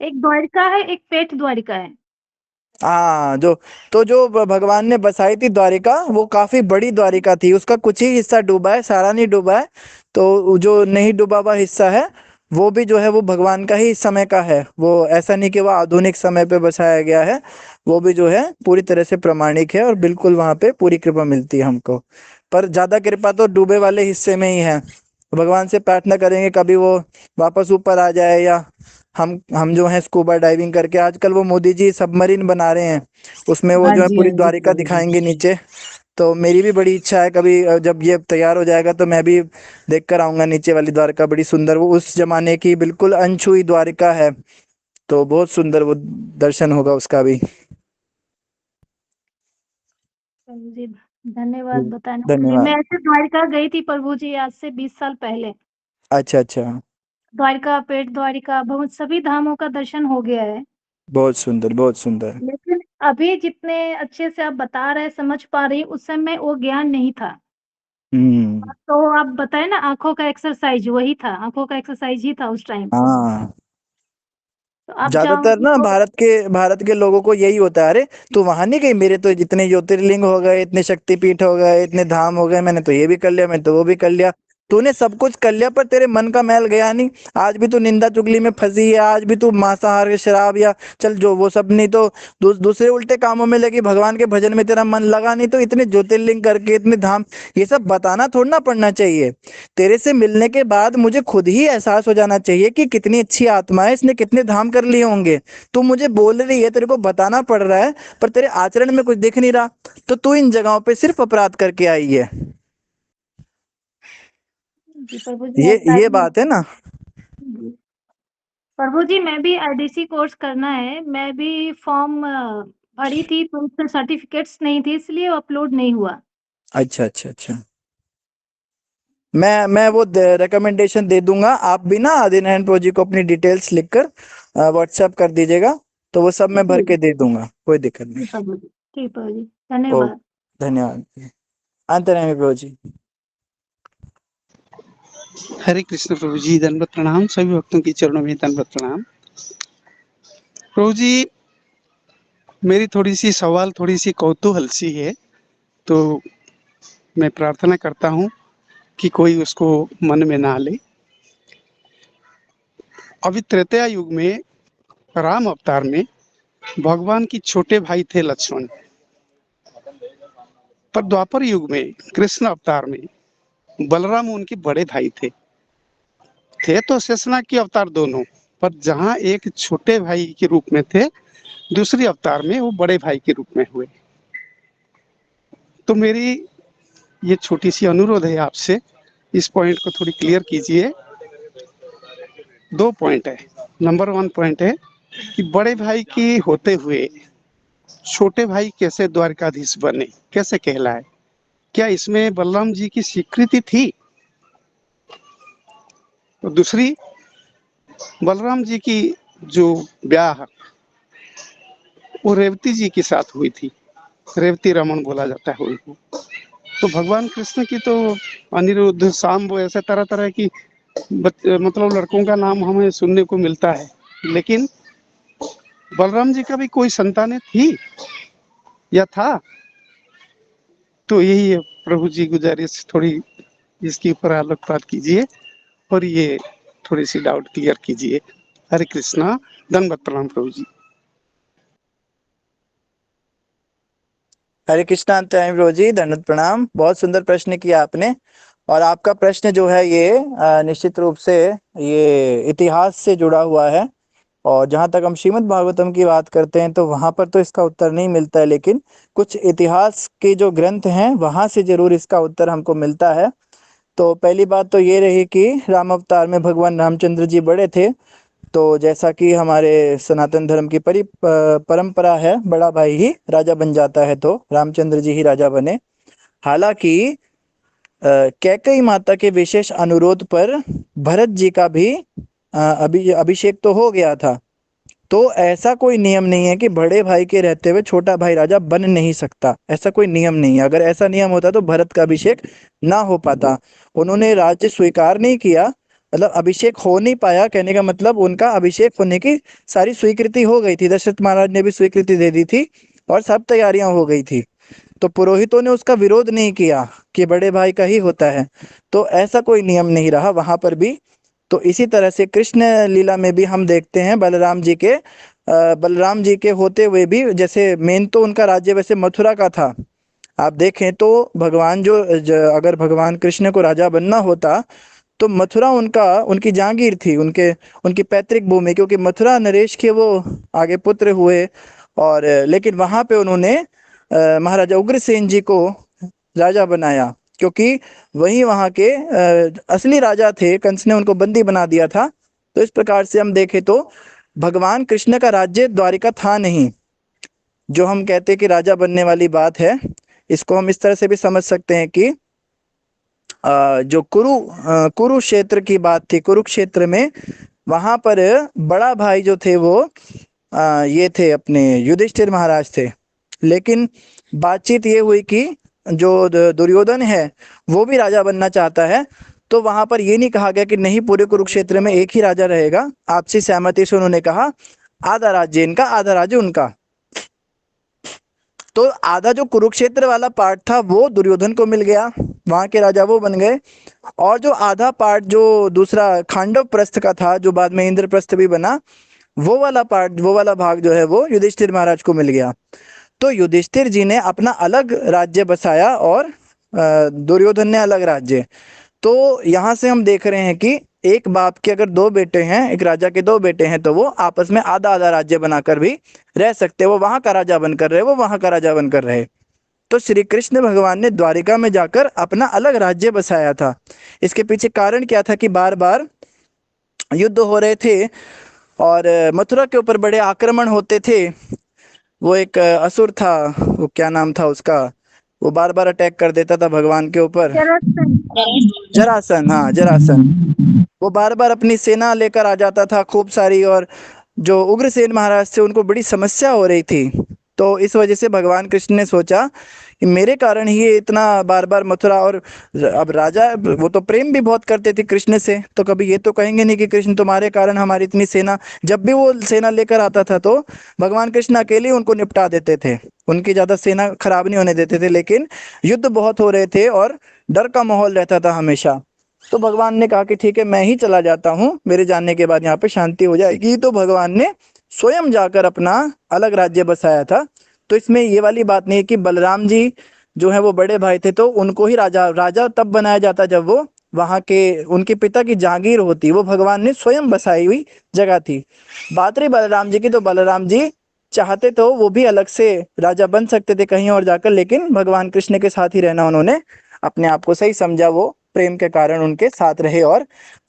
एक द्वारिका है, एक पेट द्वारिका है। हाँ। जो भगवान ने बसाई थी द्वारिका, वो काफी बड़ी द्वारिका थी, उसका कुछ ही हिस्सा डूबा है, सारा नहीं डूबा है। तो जो नहीं डूबा हुआ हिस्सा है, वो भी जो है वो भगवान का ही समय का है। वो ऐसा नहीं कि वो आधुनिक समय पे बसाया गया है, वो भी जो है पूरी तरह से प्रामाणिक है, और बिल्कुल वहां पे पूरी कृपा मिलती है हमको। पर ज्यादा कृपा तो डूबे वाले हिस्से में ही है। भगवान से प्रार्थना करेंगे कभी वो वापस ऊपर आ जाए, या हम जो है स्कूबा डाइविंग करके, आजकल वो मोदी जी सबमरीन बना रहे हैं, उसमें वो हाँ जो है जी, पूरी हाँ जी द्वारिका प्रभु जी। दिखाएंगे नीचे। तो मेरी भी बड़ी इच्छा है कभी जब ये तैयार हो जाएगा तो मैं भी देख कर आऊंगा नीचे वाली द्वारिका, बड़ी सुंदर, वो उस जमाने की बिल्कुल अनछुई द्वारिका है, तो बहुत सुंदर वो दर्शन होगा उसका भी। प्रभु जी, धन्यवाद बताने के लिए। मैं धन्यवाद। ऐसे द्वारिका गई थी प्रभु जी, आज से 20 साल पहले। अच्छा अच्छा। द्वारिका, पेट द्वारिका, बहुत सभी धामों का दर्शन हो गया है। बहुत सुंदर, बहुत सुंदर। लेकिन अभी जितने अच्छे से आप बता रहे, समझ पा रही, उस समय वो ज्ञान नहीं था। हम्म। तो आप बताए ना, आंखों का एक्सरसाइज वही था, आंखों का एक्सरसाइज ही था उस टाइम। हाँ तो आप ज्यादातर ना भारत के लोगों को यही होता है, अरे तू वहां नहीं गई, मेरे तो इतने ज्योतिर्लिंग हो गए, इतने शक्तिपीठ हो गए, इतने धाम हो गए, मैंने तो ये भी कर लिया, मैंने तो वो भी कर लिया। तूने सब कुछ कर लिया पर तेरे मन का मैल गया नहीं। आज भी तू निंदा चुगली में फंसी है, आज भी तू मांसाहार शराब या चल जो वो सब नहीं तो दूसरे उल्टे कामों में लगी, भगवान के भजन में तेरा मन लगा नहीं। तो इतने ज्योतिर्लिंग करके इतने धाम, ये सब बताना थोड़ा ना पड़ना चाहिए। तेरे से मिलने के बाद मुझे खुद ही एहसास हो जाना चाहिए कि कितनी अच्छी आत्मा है, इसने कितने धाम कर लिए होंगे। तू मुझे बोल रही है, तेरे को बताना पड़ रहा है, पर तेरे आचरण में कुछ दिख नहीं रहा, तो तू इन जगहों पे सिर्फ अपराध करके आई है। जी प्रभु जी, ऐसा ये ही बात है ना। जी। प्रभु जी, मैं भी आईडीसी कोर्स करना है, मैं भी फॉर्म भरी थी पर उसमें सर्टिफिकेट्स नहीं थे, इसलिए अपलोड नहीं हुआ। अच्छा अच्छा अच्छा, मैं वो रिकमेंडेशन दे दूंगा। आप भी ना आदिनारायण प्रो जी को अपनी डिटेल्स लिखकर व्हाट्सएप कर दीजिएगा, तो वो सब मैं भर जी के दे दूंगा, कोई दिक्कत नहीं। जी प्रभु जी, ठीक प्रभु जी, ओ, धन्यवाद। धन्यवाद। अंतर्यामी प्रभु जी। हरे कृष्ण प्रभु जी, दंडवत प्रणाम। सभी भक्तों की चरणों में दंडवत प्रणाम। प्रभु जी, मेरी थोड़ी सी कौतूहल सी है, तो मैं प्रार्थना करता हूँ कि कोई उसको मन में ना ले। अभी त्रेता युग में राम अवतार में भगवान की छोटे भाई थे लक्ष्मण, पर द्वापर युग में कृष्ण अवतार में बलराम उनके बड़े भाई थे तो शेषनाग के अवतार दोनों, पर जहाँ एक छोटे भाई के रूप में थे, दूसरी अवतार में वो बड़े भाई के रूप में हुए। तो मेरी ये छोटी सी अनुरोध है आपसे, इस पॉइंट को थोड़ी क्लियर कीजिए। 2 पॉइंट है। नंबर 1 पॉइंट है कि बड़े भाई की होते हुए छोटे भाई कैसे द्वारकाधीश बने, कैसे कहलाए? क्या इसमें बलराम जी की स्वीकृति थी? तो दूसरी, बलराम जी की जो ब्याह वो रेवती जी के साथ हुई थी, रेवती रमन बोला जाता है उनको। तो भगवान कृष्ण की तो अनिरुद्ध, सांब, ऐसे तरह तरह की मतलब लड़कों का नाम हमें सुनने को मिलता है, लेकिन बलराम जी का भी कोई संतानें थी या था? तो यही है प्रभु जी, गुजारिश थोड़ी इसके ऊपर आलोकपात कीजिए और ये थोड़ी सी डाउट क्लियर कीजिए। हरे कृष्णा, दंडवत प्रणाम प्रभु जी। हरे कृष्णा अंतर्यामी प्रभु जी, दंडवत प्रणाम। बहुत सुंदर प्रश्न किया आपने, और आपका प्रश्न जो है ये निश्चित रूप से ये इतिहास से जुड़ा हुआ है। और जहाँ तक हम श्रीमद् भागवतम की बात करते हैं तो वहां पर तो इसका उत्तर नहीं मिलता है, लेकिन कुछ इतिहास के जो ग्रंथ हैं वहां से जरूर इसका उत्तर हमको मिलता है। तो पहली बात तो ये रही कि राम अवतार में भगवान रामचंद्र जी बड़े थे। तो जैसा कि हमारे सनातन धर्म की परंपरा है, बड़ा भाई ही राजा बन जाता है, तो रामचंद्र जी ही राजा बने। हालांकि कैकेयी माता के विशेष अनुरोध पर भरत जी का भी अभिषेक तो हो गया था। तो ऐसा कोई नियम नहीं है कि बड़े भाई के रहते हुए छोटा भाई राजा बन नहीं सकता, ऐसा कोई नियम नहीं है। अगर ऐसा नियम होता तो भरत का अभिषेक ना हो पाता। उन्होंने राज्य स्वीकार नहीं किया, मतलब अभिषेक हो नहीं पाया, कहने का मतलब उनका अभिषेक होने की सारी स्वीकृति हो गई थी, दशरथ महाराज ने भी स्वीकृति दे दी थी और सब तैयारियां हो गई थी। तो पुरोहितों ने उसका विरोध नहीं किया कि बड़े भाई का ही होता है। तो ऐसा कोई नियम नहीं रहा वहां पर भी। तो इसी तरह से कृष्ण लीला में भी हम देखते हैं बलराम जी के होते हुए भी, जैसे मेन तो उनका राज्य वैसे मथुरा का था। आप देखें तो भगवान अगर भगवान कृष्ण को राजा बनना होता तो मथुरा उनकी जागीर थी, उनकी पैतृक भूमि, क्योंकि मथुरा नरेश के वो आगे पुत्र हुए। और लेकिन वहां पे उन्होंने महाराजा उग्रसेन जी को राजा बनाया, क्योंकि वही वहां के असली राजा थे। कंस ने उनको बंदी बना दिया था। तो इस प्रकार से हम देखें तो भगवान कृष्ण का राज्य द्वारिका था नहीं। जो हम कहते हैं कि राजा बनने वाली बात है, इसको हम इस तरह से भी समझ सकते हैं कि जो कुरुक्षेत्र की बात थी, कुरुक्षेत्र में वहां पर बड़ा भाई जो थे वो ये थे अपने युधिष्ठिर महाराज थे। लेकिन बातचीत ये हुई कि जो दुर्योधन है वो भी राजा बनना चाहता है। तो वहां पर ये नहीं कहा गया कि नहीं पूरे कुरुक्षेत्र में एक ही राजा रहेगा। आपसी सहमति से उन्होंने कहा आधा राज्य इनका, आधा राज्य उनका। तो आधा जो कुरुक्षेत्र वाला पार्ट था वो दुर्योधन को मिल गया, वहां के राजा वो बन गए। और जो आधा पार्ट जो दूसरा खांडव प्रस्थ का था, जो बाद में इंद्रप्रस्थ भी बना, वो वाला पार्ट, वो वाला भाग जो है वो युधिष्ठिर महाराज को मिल गया। तो युधिष्ठिर जी ने अपना अलग राज्य बसाया और दुर्योधन ने अलग राज्य। तो यहाँ से हम देख रहे हैं कि एक बाप के अगर दो बेटे हैं, एक राजा के दो बेटे हैं, तो वो आपस में आधा आधा राज्य बनाकर भी रह सकते। वो वहां का राजा बनकर रहे, वो वहां का राजा बनकर रहे। तो श्री कृष्ण भगवान ने द्वारिका में जाकर अपना अलग राज्य बसाया था। इसके पीछे कारण क्या था कि बार बार युद्ध हो रहे थे और मथुरा के ऊपर बड़े आक्रमण होते थे। वो एक असुर था, वो क्या नाम था उसका, वो बार बार अटैक कर देता था भगवान के ऊपर। जरासन, हाँ जरासन। वो बार बार अपनी सेना लेकर आ जाता था खूब सारी, और जो उग्रसेन महाराज थे उनको बड़ी समस्या हो रही थी। तो इस वजह से भगवान कृष्ण ने सोचा कि मेरे कारण ही ये इतना बार बार मथुरा, और अब राजा वो तो प्रेम भी बहुत करते थे कृष्ण से, तो कभी ये तो कहेंगे नहीं कि कृष्ण तुम्हारे कारण हमारी इतनी सेना। जब भी वो सेना लेकर आता था तो भगवान कृष्ण अकेले उनको निपटा देते थे, उनकी ज्यादा सेना खराब नहीं होने देते थे। लेकिन युद्ध बहुत हो रहे थे और डर का माहौल रहता था हमेशा। तो भगवान ने कहा कि ठीक है मैं ही चला जाता हूँ, मेरे जाने के बाद यहाँ पे शांति हो जाएगी। तो भगवान ने स्वयं जाकर अपना अलग राज्य बसाया था। तो इसमें ये वाली बात नहीं है कि बलराम जी जो है वो बड़े भाई थे तो उनको ही राजा राजा तब बनाया जाता जब वो वहां के उनके पिता की जागीर होती, वो भगवान ने स्वयं बसाई हुई जगह थी। बात रही बलराम जी की, तो बलराम जी चाहते तो वो भी अलग से राजा बन सकते थे कहीं और जाकर, लेकिन भगवान कृष्ण के साथ ही रहना उन्होंने अपने आप को सही समझा। वो प्रेम के कारण उनके साथ रहे। और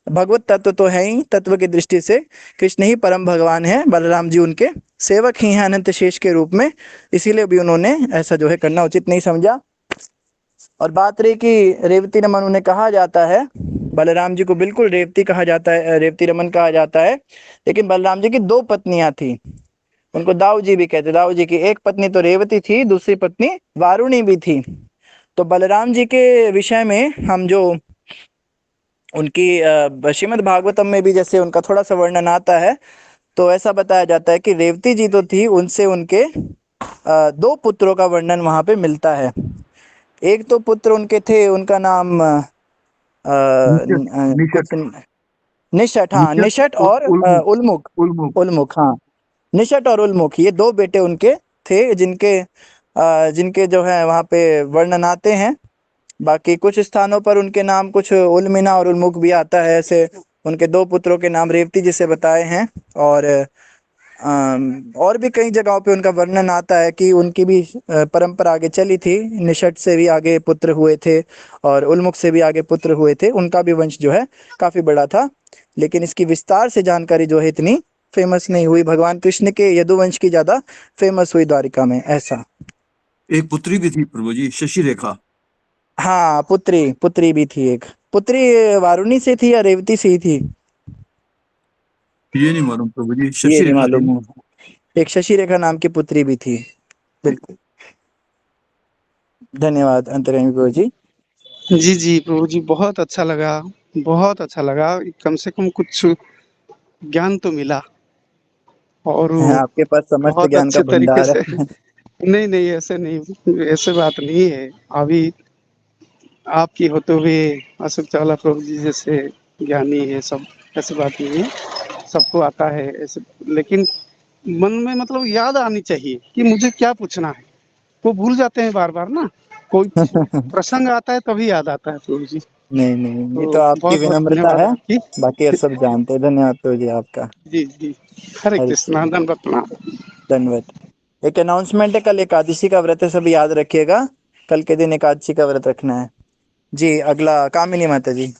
भगवत तत्व तो है ही, तत्व की दृष्टि से कृष्ण ही परम भगवान है, बलराम जी उनके सेवक ही हैं अनंत शेष के रूप में, इसीलिए भी उन्होंने ऐसा जो है करना उचित नहीं समझा। और बात रही कि रेवती रमन उन्हें कहा जाता है, बलराम जी को बिल्कुल रेवती कहा जाता है, रेवती रमन कहा जाता है। लेकिन बलराम जी की दो पत्नियां थी, उनको दाऊ जी भी कहते। दाऊ जी की एक पत्नी तो रेवती थी, दूसरी पत्नी वारुणी भी थी। तो बलराम जी के विषय में हम जो उनकी श्रीमद् भागवतम में भी जैसे उनका थोड़ा सा वर्णन आता है, तो ऐसा बताया जाता है कि रेवती जी तो थी, उनसे उनके दो पुत्रों का वर्णन वहां पे मिलता है। एक तो पुत्र उनके थे, उनका नाम निषट, कुछ निषट, हाँ निषट और उल्मुख, उल्मुख। उल्मुख। उल्मुख, हाँ निषट और उल्मुख, ये दो बेटे उनके थे, जिनके जो है वहां पे वर्णन आते हैं। बाकी कुछ स्थानों पर उनके नाम कुछ उलमिना और उल्मुख भी आता है। ऐसे उनके दो पुत्रों के नाम रेवती जी से बताए हैं। और भी कई जगहों पे उनका वर्णन आता है कि उनकी भी परंपरा आगे चली थी, निषट से भी आगे पुत्र हुए थे और उल्मुख से भी आगे पुत्र हुए थे। उनका भी वंश जो है काफी बड़ा था, लेकिन इसकी विस्तार से जानकारी जो है इतनी फेमस नहीं हुई। भगवान कृष्ण के यदुवंश की ज्यादा फेमस हुई द्वारिका में। ऐसा एक पुत्री भी थी प्रभु जी, शशि रेखा। हाँ, पुत्री भी थी। एक पुत्री वारुणी से थी या रेवती से ही थी, ये नहीं मालूम प्रभु जी, ये शशि नहीं रेखा थी। मालूम। एक शशि रेखा नाम की पुत्री भी थी। बिल्कुल, धन्यवाद अंतरंगी गुरु जी। जी जी प्रभु जी, बहुत अच्छा लगा, बहुत अच्छा लगा। कम से कम कुछ ज्ञान तो मिला, और आपके पास समस्त बहुत ज्ञान का अच्छे तरीके भंडार से। है। नहीं नहीं, ऐसे नहीं, ऐसे बात नहीं है। अभी आपकी होते हुए अशोक चावला प्रभु जी जैसे ज्ञानी है सब, ऐसी बात नहीं है, सबको आता है ऐसे। लेकिन मन में मतलब याद आनी चाहिए कि मुझे क्या पूछना है। वो भूल जाते हैं बार बार ना, कोई प्रसंग आता है तभी याद आता है प्रभु जी। नहीं नहीं, ये तो तो आपकी बहुत बहुत विनम्रता धन्यवाद है, आपकी। बाकी सब जानते हैं। धन्यवाद प्रभु जी आपका। जी जी, हरे हरे कृष्णा, धन्यवाद, प्रणाम। धन्यवाद। एक अनाउंसमेंट है, कल एकादशी का व्रत है, सभी याद रखिएगा। कल के दिन एकादशी का व्रत रखना है जी। अगला कामिनी माता जी।